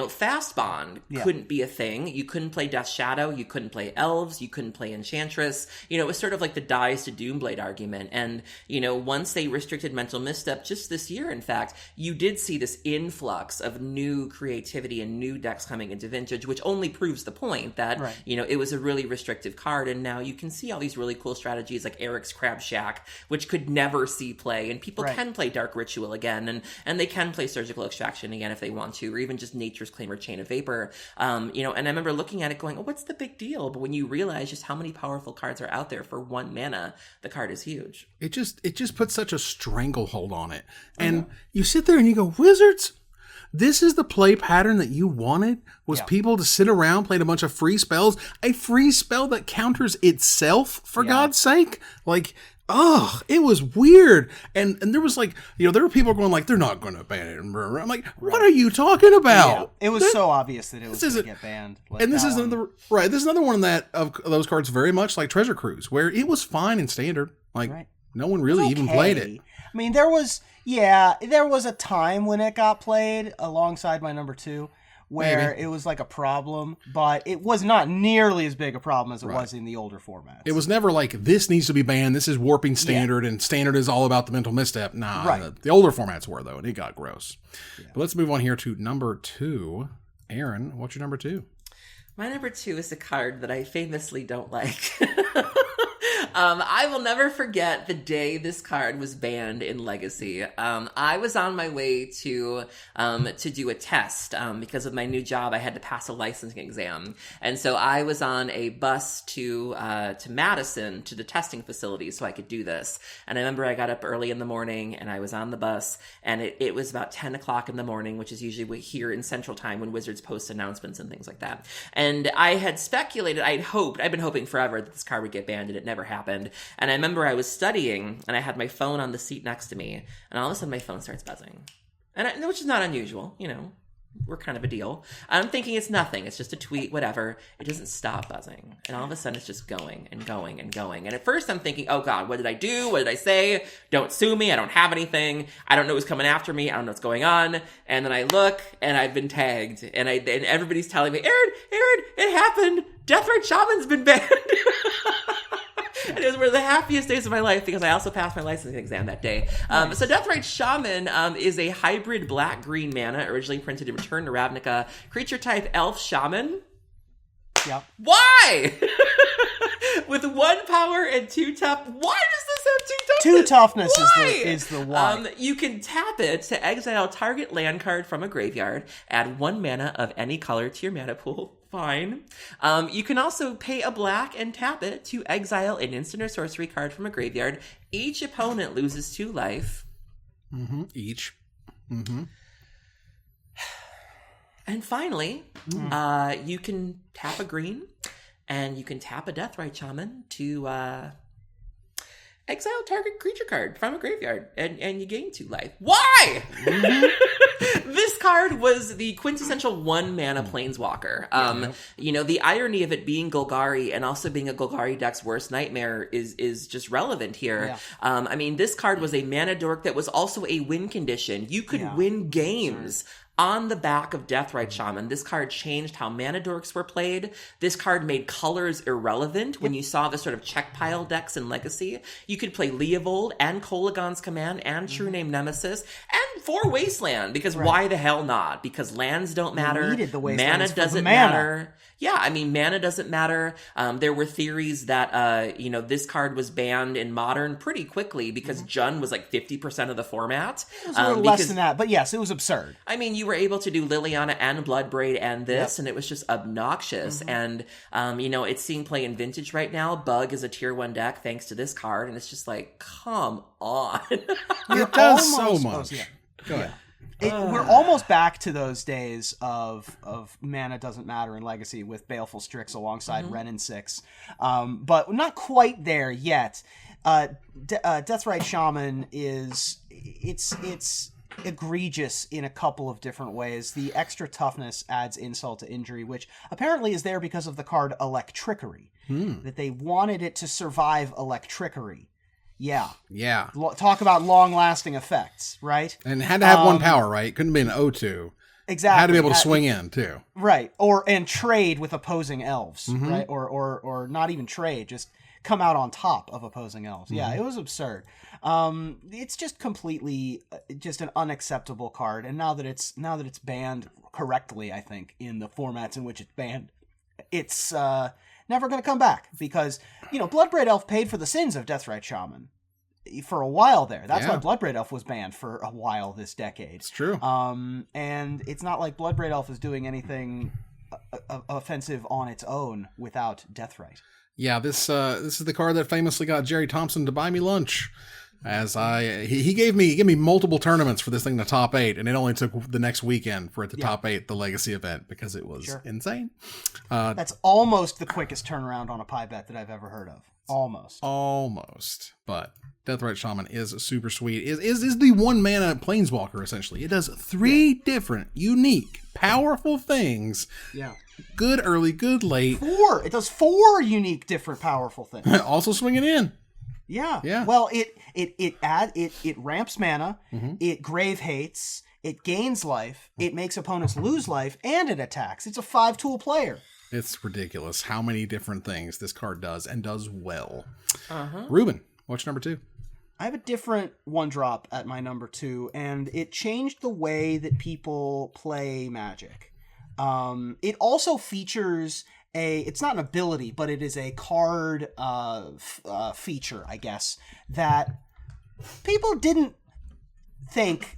Fast Bond couldn't be a thing. You couldn't play Death Shadow. You couldn't play Elves. You couldn't play Enchantress. It was sort of like the Dies to Doomblade argument. And, once they restricted Mental Misstep just this year, in fact, you did see this influx of new creativity and new decks coming into Vintage, which only proves the point that, it was a really restrictive card. And now you can see all these really cool strategies like Eric's Crab Shack, which could never see play. And people can play Dark Ritual again. And they can play Surgical Extraction again if they want to, or even just Nature's Claim or Chain of Vapor. And I remember looking at it going, oh, what's the big deal? But when you realize just how many powerful cards are out there for 1 mana, the card is huge. It just puts such a stranglehold on it. And you sit there and you go, Wizards, this is the play pattern that you wanted, was people to sit around playing a bunch of free spells, a free spell that counters itself, for God's sake. Like, it was weird. And there was there were people going like, they're not going to ban it. I'm like, what are you talking about? Yeah. It was so obvious that it was going to get banned. And this is another one of those cards very much like Treasure Cruise, where it was fine in Standard. No one really even played it. I mean, there was a time when it got played alongside my number 2 where it was like a problem, but it was not nearly as big a problem as it was in the older formats. It was never like, this needs to be banned, this is warping Standard, and Standard is all about the Mental Misstep. Nah, the older formats were, though, and it got gross. Yeah. But let's move on here to number 2. Aaron, what's your number 2? My number 2 is a card that I famously don't like. I will never forget the day this card was banned in Legacy. I was on my way to do a test. Because of my new job, I had to pass a licensing exam. And so I was on a bus to Madison, to the testing facility, so I could do this. And I remember I got up early in the morning and I was on the bus, and it was about 10 o'clock in the morning, which is usually here in Central Time when Wizards post announcements and things like that. And I had speculated, I'd been hoping forever that this card would get banned, and it never happened. And I remember I was studying and I had my phone on the seat next to me, and all of a sudden my phone starts buzzing, which is not unusual. We're kind of a deal. I'm thinking it's nothing. It's just a tweet, whatever. It doesn't stop buzzing. And all of a sudden it's just going and going and going. And at first I'm thinking, oh God, what did I do? What did I say? Don't sue me. I don't have anything. I don't know who's coming after me. I don't know what's going on. And then I look and I've been tagged. And everybody's telling me, Aaron, it happened. Deathrite Shaman's been banned. And it was one of the happiest days of my life because I also passed my licensing exam that day. So Deathrite Shaman is a hybrid black-green mana, originally printed in Return to Ravnica, creature type elf shaman. Yep. Why? With 1 power and 2 tough. Why does this have 2 toughness? 2 toughness is the why. You can tap it to exile target land card from a graveyard, add 1 mana of any color to your mana pool. Fine. You can also pay a black and tap it to exile an instant or sorcery card from a graveyard. Each opponent loses 2 life. Mm-hmm. Each. Mm-hmm. And finally, you can tap a green, and you can tap a Deathrite Shaman to exile target creature card from a graveyard, and you gain 2 life. Why? Mm-hmm. This card was the quintessential 1 mana planeswalker. The irony of it being Golgari and also being a Golgari deck's worst nightmare is just relevant here. Yeah. This card was a mana dork that was also a win condition. You could win games on the back of Deathrite Shaman. This card changed how mana dorks were played. This card made colors irrelevant. When you saw the sort of check pile decks in Legacy, you could play Leovold and Kolagon's Command and True Name Nemesis and 4 Wasteland, because why the hell not? Because lands don't matter. Mana doesn't matter. Yeah, mana doesn't matter. There were theories that, this card was banned in Modern pretty quickly because Jund was like 50% of the format. It was a little less than that, but yes, it was absurd. You were able to do Liliana and Bloodbraid and this, and it was just obnoxious. And, it's seeing play in Vintage right now. Bug is a tier 1 deck thanks to this card, and it's just like, come on. It does so much. Go ahead. We're almost back to those days of mana doesn't matter in Legacy with Baleful Strix alongside Wrenn and 6. But not quite there yet. Deathrite Shaman it's egregious in a couple of different ways. The extra toughness adds insult to injury, which apparently is there because of the card Electrickery. That they wanted it to survive Electrickery. Yeah. Yeah. Talk about long-lasting effects, right? And had to have one power, right? Couldn't be an O2. Exactly. Had to be able to swing in, too. Right. And trade with opposing elves, right? Or not even trade, just come out on top of opposing elves. Yeah, it was absurd. It's just completely just an unacceptable card. And now that it's banned correctly, I think, in the formats in which it's banned, it's never going to come back because, Bloodbraid Elf paid for the sins of Deathrite Shaman for a while there. That's why Bloodbraid Elf was banned for a while this decade. It's true. And it's not like Bloodbraid Elf is doing anything offensive on its own without Deathrite. Yeah, this is the card that famously got Jerry Thompson to buy me lunch. As he gave me multiple tournaments for this thing to top 8, and it only took the next weekend for it to top 8 the Legacy event because it was insane. That's almost the quickest turnaround on a pie bet that I've ever heard of. Almost. But Deathrite Shaman is super sweet. Is the 1 mana planeswalker essentially. It does 3 different, unique, powerful things. Yeah. Good early, good late. 4. It does 4 unique, different, powerful things. Also swinging in. Yeah. Well, it ramps mana, it grave hates, it gains life, it makes opponents lose life, and it attacks. It's a 5-tool player. It's ridiculous how many different things this card does and does well. Ruben, what's number 2? I have a different 1-drop at my number 2, and it changed the way that people play Magic. It also features it's not an ability, but it is a card feature, I guess, that people didn't think,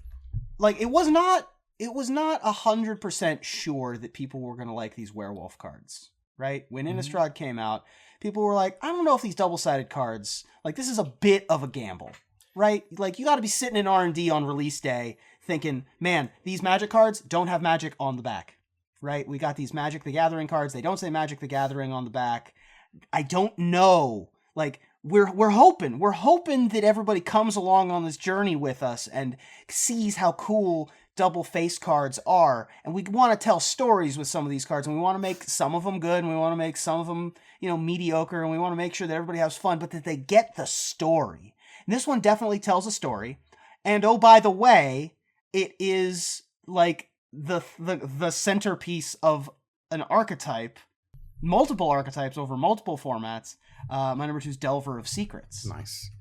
like, it was not 100% sure that people were going to like these werewolf cards, right? When Innistrad came out, people were like, I don't know if these double-sided cards, like, this is a bit of a gamble, right? Like, you got to be sitting in R&D on release day thinking, man, these Magic cards don't have Magic on the back. Right? We got these Magic the Gathering cards. They don't say Magic the Gathering on the back. I don't know. Like, we're hoping that everybody comes along on this journey with us and sees how cool double face cards are. And we want to tell stories with some of these cards, and we want to make some of them good, and we want to make some of them, mediocre, and we want to make sure that everybody has fun, but that they get the story. And this one definitely tells a story. And oh, by the way, it is like the centerpiece of an archetype, multiple archetypes over multiple formats. My number 2 is Delver of Secrets. Nice.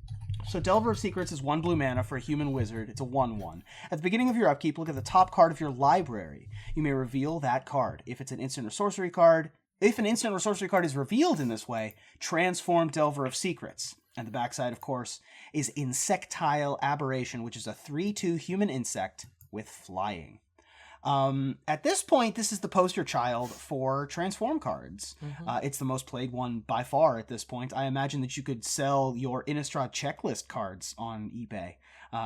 So Delver of Secrets is 1 blue mana for a human wizard. It's a 1/1. At the beginning of your upkeep, look at the top card of your library. You may reveal that card. If it's an instant or sorcery card, if an instant or sorcery card is revealed in this way, transform Delver of Secrets. And the backside, of course, is Insectile Aberration, which is a 3/2 human insect with flying. At this point, this is the poster child for transform cards. It's the most played one by far at this point. I imagine that you could sell your Innistrad checklist cards on eBay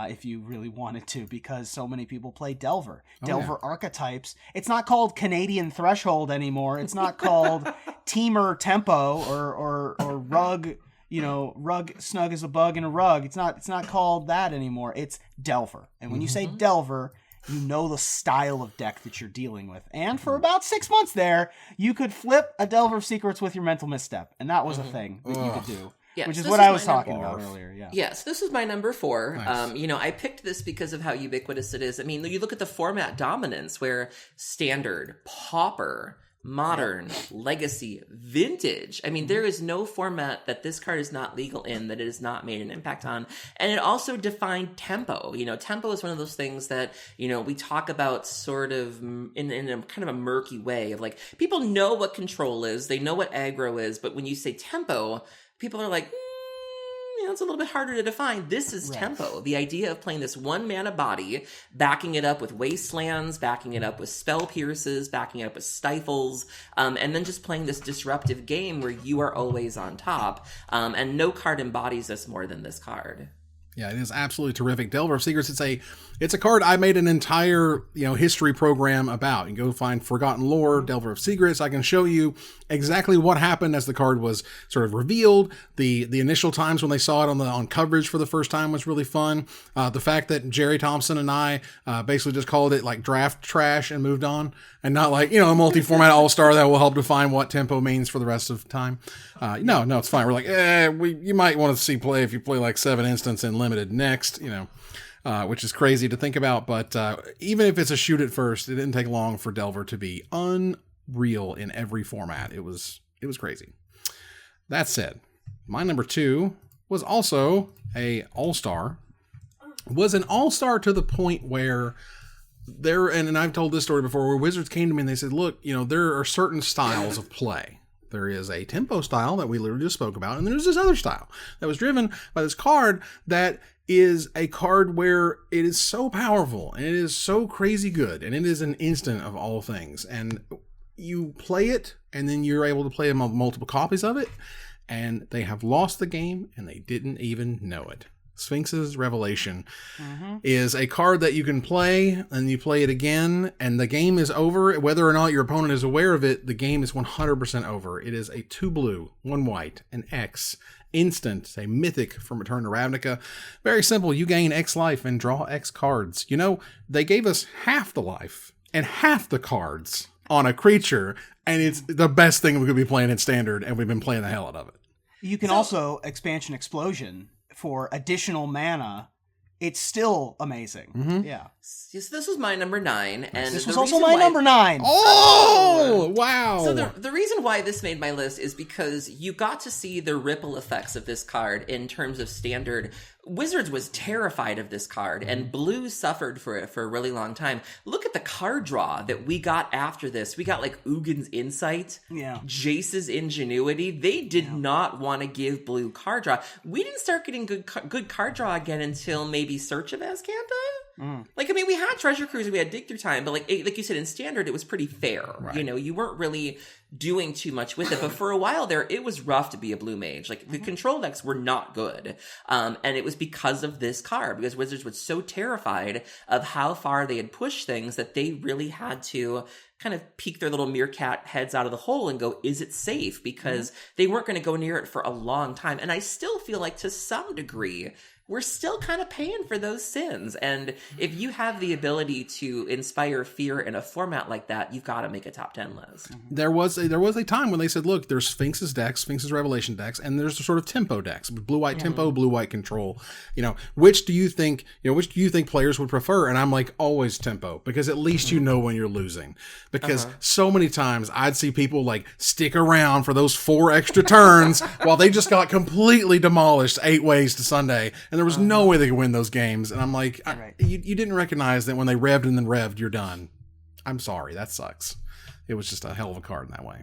if you really wanted to, because so many people play Delver. Delver archetypes. It's not called Canadian Threshold anymore. It's not called Teamer Tempo or Rug. Rug snug as a bug in a rug. It's not called that anymore. It's Delver. And when you say Delver, you know the style of deck that you're dealing with. And for about 6 months there, you could flip a Delver of Secrets with your Mental Misstep. And that was a thing that you could do. Yes, which is what I was talking about earlier. Yeah. Yes, this is my number 4. Nice. I picked this because of how ubiquitous it is. I mean, you look at the format dominance where Standard, Pauper, Modern, Legacy, Vintage. I mean, there is no format that this card is not legal in that it has not made an impact on. And it also defined tempo. Tempo is one of those things that, we talk about sort of in a kind of a murky way of like, people know what control is, they know what aggro is, but when you say tempo, people are like, it's a little bit harder to define. This is tempo. The idea of playing this 1 mana body, backing it up with wastelands, backing it up with spell pierces, backing it up with stifles, and then just playing this disruptive game where you are always on top. And no card embodies this more than this card. Yeah, it is absolutely terrific. Delver of Secrets, it's a card I made an entire, history program about. You can go find Forgotten Lore, Delver of Secrets. I can show you exactly what happened as the card was sort of revealed. The initial times when they saw it on coverage for the first time was really fun. The fact that Jerry Thompson and I basically just called it like draft trash and moved on, and not like, a multi-format all-star that will help define what tempo means for the rest of time. No, it's fine. We're like, you might want to see play if you play like 7 instants in limited next, which is crazy to think about. But even if it's a shoot at first, it didn't take long for Delver to be unreal in every format. It was crazy. That said, my number 2 was also a all-star. Was an all-star to the point where and I've told this story before, where Wizards came to me and they said, look, there are certain styles of play. There is a tempo style that we literally just spoke about, and there's this other style that was driven by this card that is a card where it is so powerful, and it is so crazy good, and it is an instant of all things. And you play it, and then you're able to play multiple copies of it, and they have lost the game, and they didn't even know it. Sphinx's Revelation is a card that you can play, and you play it again, and the game is over. Whether or not your opponent is aware of it, the game is 100% over. It is a 2 blue, 1 white, an X, instant, a mythic from Return to Ravnica. Very simple. You gain X life and draw X cards. They gave us half the life and half the cards on a creature, and it's the best thing we could be playing in Standard, and we've been playing the hell out of it. You can also Expansion Explosion for additional mana. It's still amazing. Yeah. Yes, this was my number 9, and this was also my number 9. Oh, wow! So the reason why this made my list is because you got to see the ripple effects of this card in terms of Standard. Wizards was terrified of this card, and Blue suffered for it for a really long time. Look at the card draw that we got after this. We got like Ugin's Insight, Jace's Ingenuity. They did not want to give Blue card draw. We didn't start getting good card draw again until maybe Search of Azcanta. We had Treasure Cruise, we had Dig Through Time, but like you said, in Standard, it was pretty fair. Right. You weren't really doing too much with it, but for a while there, it was rough to be a blue mage. Like, the control decks were not good, and it was because of this card, because Wizards was so terrified of how far they had pushed things that they really had to kind of peek their little meerkat heads out of the hole and go, is it safe? Because they weren't going to go near it for a long time. And I still feel like, to some degree, we're still kind of paying for those sins. And if you have the ability to inspire fear in a format like that, you've got to make a top 10 list. There was a time when they said, look, there's Sphinx's decks, Sphinx's Revelation decks, and there's a sort of tempo decks, blue-white tempo, blue-white control. Which do you think players would prefer? And I'm like, always tempo, because at least you know when you're losing. Because so many times I'd see people like stick around for those 4 extra turns while they just got completely demolished 8 ways to Sunday. And there was no way they could win those games. And I'm like, you didn't recognize that when they revved and then revved, you're done. I'm sorry. That sucks. It was just a hell of a card in that way.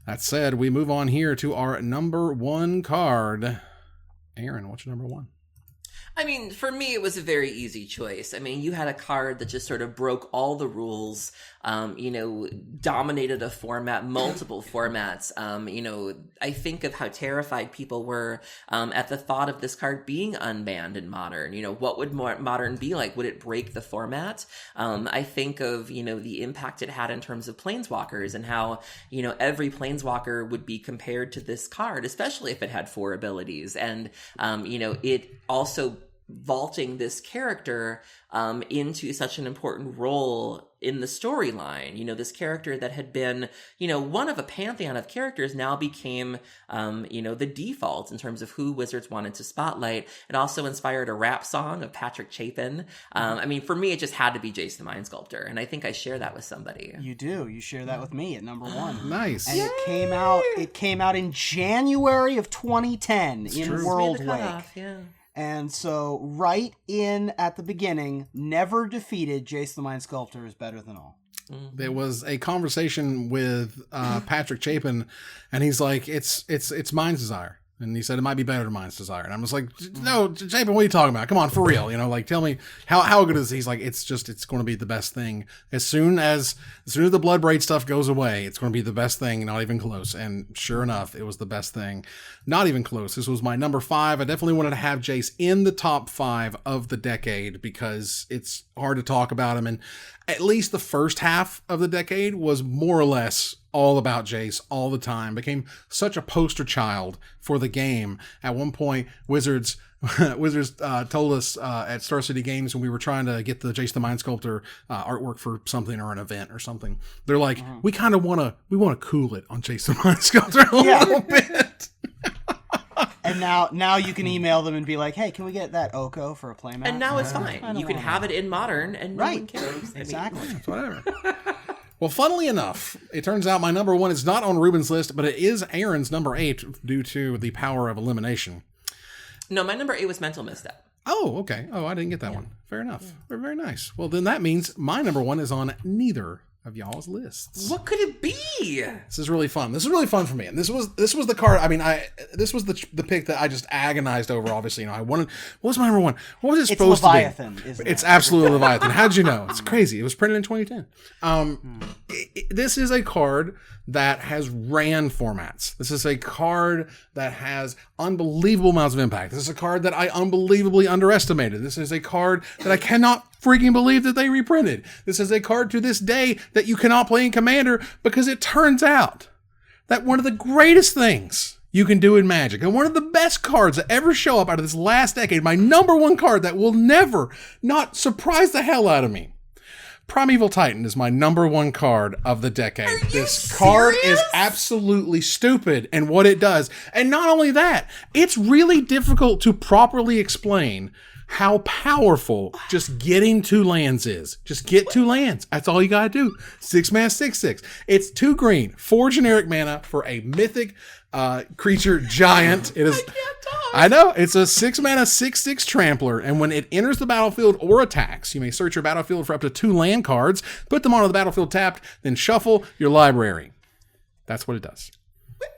That said, we move on here to our number 1 card. Aaron, what's your number 1? For me, it was a very easy choice. You had a card that just sort of broke all the rules, dominated a format, multiple formats. I think of how terrified people were at the thought of this card being unbanned in Modern. What would Modern be like? Would it break the format? I think of, the impact it had in terms of Planeswalkers, and how, every Planeswalker would be compared to this card, especially if it had 4 abilities. And, it also vaulting this character into such an important role in the storyline. This character that had been, one of a pantheon of characters now became, the default in terms of who Wizards wanted to spotlight. It also inspired a rap song of Patrick Chapin. For me, it just had to be Jace the Mind Sculptor, and I think I share that with somebody. You do. You share that with me at number 1. Nice. And it came out in January of 2010 in Worldwake. Yeah. And so, right in at the beginning, never defeated Jace the Mind Sculptor is better than all. There was a conversation with Patrick Chapin, and he's like, it's Mind's Desire. And he said, it might be better than Mine's Desire. And I was like, no, Chapin, what are you talking about? Come on, for real. Like, tell me, how good is it? He's like, it's going to be the best thing. As soon as the Bloodbraid stuff goes away, it's going to be the best thing, not even close. And sure enough, it was the best thing. Not even close. This was my number 5. I definitely wanted to have Jace in the top 5 of the decade because it's hard to talk about him. And at least the first half of the decade was more or less all about Jace all the time. Became such a poster child for the game. At one point, Wizards told us at Star City Games when we were trying to get the Jace the Mind Sculptor artwork for something or an event or something. They're like, we kind of want to cool it on Jace the Mind Sculptor a little bit. And now you can email them and be like, hey, can we get that Oco for a playmat? And now it's fine. You can have it in Modern and no one cares. Exactly. It's whatever. Well, funnily enough, it turns out my number 1 is not on Ruben's list, but it is Aaron's number 8 due to the power of elimination. No, my number 8 was Mental Misstep. Oh, okay. Oh, I didn't get that one. Fair enough. Yeah. Very nice. Well, then that means my number 1 is on neither of y'all's lists. What could it be? This is really fun. This is really fun for me. And this was the card. I mean, this was the pick that I just agonized over. Obviously, I wanted. What was my number 1? What was it supposed Leviathan, to be? Isn't it's it? Absolutely Leviathan. How'd you know? It's crazy. It was printed in 2010. This is a card that has ran formats. This is a card that has unbelievable amounts of impact. This is a card that I unbelievably underestimated. This is a card that I cannot freaking believe that they reprinted. This is a card to this day that you cannot play in Commander because it turns out that one of the greatest things you can do in Magic, and one of the best cards that ever show up out of this last decade, my number 1 card that will never not surprise the hell out of me. Primeval Titan is my number 1 card of the decade. This card is absolutely stupid in what it does. And not only that, it's really difficult to properly explain how powerful just getting 2 lands is. Just get 2 lands. That's all you gotta do. 6 mana, 6/6. It's 2 green, 4 generic mana for a mythic creature giant. It is. I know. It's a 6 mana, 6/6 trampler, and when it enters the battlefield or attacks, you may search your battlefield for up to 2 land cards, put them onto the battlefield tapped, then shuffle your library. That's what it does.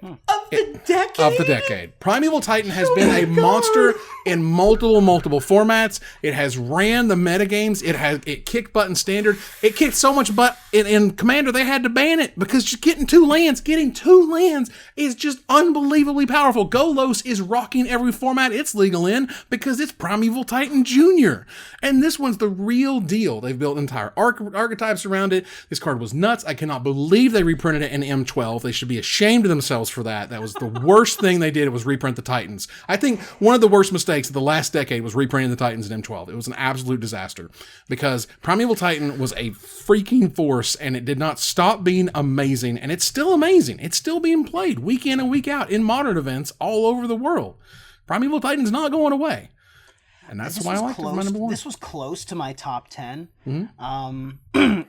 Of the decade. Primeval Titan has been a monster in multiple formats. It has ran the metagames. It kicked button standard. It kicked so much butt in Commander they had to ban it because just getting 2 lands is just unbelievably powerful. Golos is rocking every format it's legal in because it's Primeval Titan Jr. And this one's the real deal. They've built entire archetypes around it. This card was nuts. I cannot believe they reprinted it in M12. They should be ashamed of themselves for that. That was the worst thing they did, was reprint the Titans. I think one of the worst mistakes of the last decade was reprinting the Titans in M12. It was an absolute disaster because Primeval Titan was a freaking force and it did not stop being amazing, and it's still amazing. It's still being played week in and week out in modern events all over the world. Primeval Titan's not going away. And that's why I like it for my number 1. This was close to my top 10. Mm-hmm.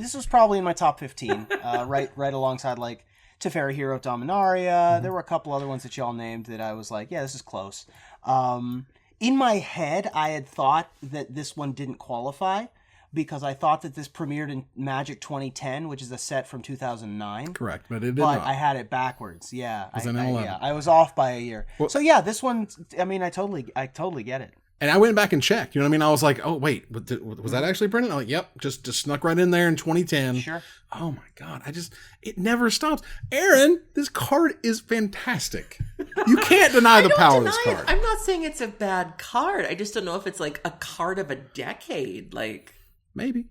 This was probably in my top 15, right alongside like Teferi Hero Dominaria. Mm-hmm. There were a couple other ones that y'all named that I was like, yeah, this is close. In my head, I had thought that this one didn't qualify because I thought that this premiered in Magic 2010, which is a set from 2009. Correct, but it did but not. I had it backwards. Yeah, I was off by a year. Well, so yeah, this one. I mean, I totally get it. And I went back and checked. You know what I mean? I was like, oh, wait, was that actually printed? I'm like, yep, just snuck right in there in 2010. Sure. Oh, my God. It never stops. Aaron, this card is fantastic. You can't deny the power of this card. I'm not saying it's a bad card. I just don't know if it's like a card of a decade. Like, maybe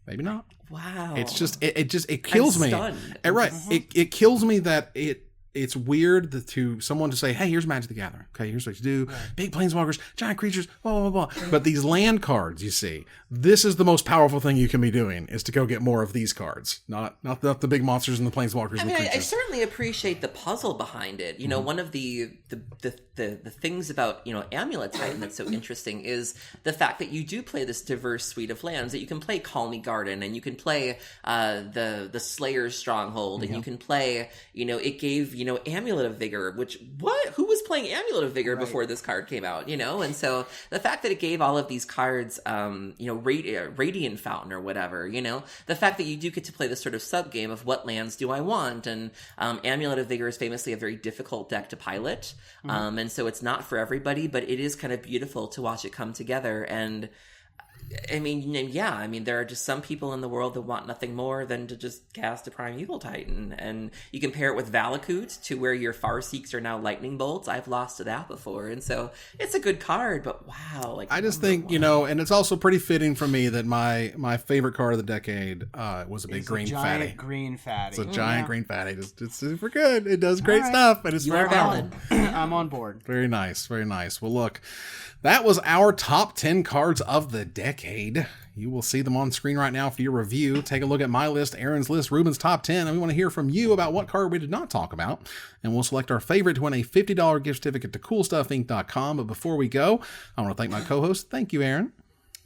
not. Wow. It's just, it kills I'm me. stunned. Right. It kills me that it's weird to someone to say, hey, here's Magic the Gathering. Okay, here's what you do. Right. Big planeswalkers, giant creatures, blah, blah, blah. But these land cards, you see, this is the most powerful thing you can be doing, is to go get more of these cards. Not the big monsters and the planeswalkers and the creatures. I certainly appreciate the puzzle behind it. You know, one of the things about, Amulet Titan that's so interesting is the fact that you do play this diverse suite of lands, that you can play Call Me Garden, and you can play the Slayer's Stronghold, and you can play, it gave Amulet of Vigor, who was playing Amulet of Vigor before this card came out, And so the fact that it gave all of these cards, Radiant Fountain or whatever, the fact that you do get to play this sort of sub game of what lands do I want, and Amulet of Vigor is famously a very difficult deck to pilot, and so it's not for everybody, but it is kind of beautiful to watch it come together. And there are just some people in the world that want nothing more than to just cast a Primeval Titan. And you compare it with Valakut to where your Farseeks are now Lightning Bolts. I've lost to that before. And so it's a good card, but wow. I just think, and it's also pretty fitting for me that my favorite card of the decade was a big green fatty. Green fatty. It's a giant green fatty. It's super good. It does great stuff. And it's you are valid. I'm on board. Very nice. Very nice. Well, look, that was our top 10 cards of the decade. You will see them on screen right now for your review. Take a look at my list, Aaron's list, Ruben's top 10, and we want to hear from you about what card we did not talk about. And we'll select our favorite to win a $50 gift certificate to CoolStuffInc.com. But before we go, I want to thank my co-host. Thank you, Aaron.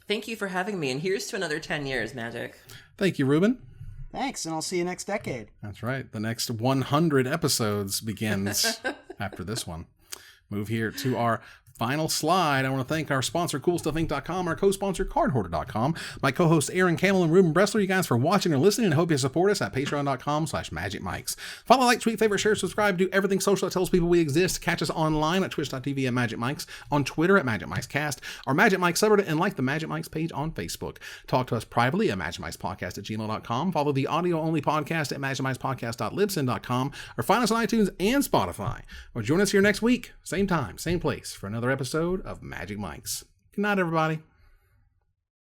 Thank you for having me, and here's to another 10 years, Magic. Thank you, Ruben. Thanks, and I'll see you next decade. That's right. The next 100 episodes begins after this one. Move here to our final slide. I want to thank our sponsor, CoolStuffInc.com, our co-sponsor, CardHoarder.com, my co-hosts, Aaron Camel and Ruben Bressler. You guys for watching and listening, and hope you support us at Patreon.com/MagicMikes. Follow, like, tweet, favorite, share, subscribe, do everything social that tells people we exist. Catch us online at Twitch.tv at MagicMikes, on Twitter at MagicMikesCast, our Magic Mike subreddit, and like the Magic Mikes page on Facebook. Talk to us privately at MagicMikesPodcast@gmail.com. Follow the audio-only podcast at MagicMikesPodcast.libsyn.com, or find us on iTunes and Spotify. Or join us here next week, same time, same place, for another episode of Magic Mikes. Good night, everybody.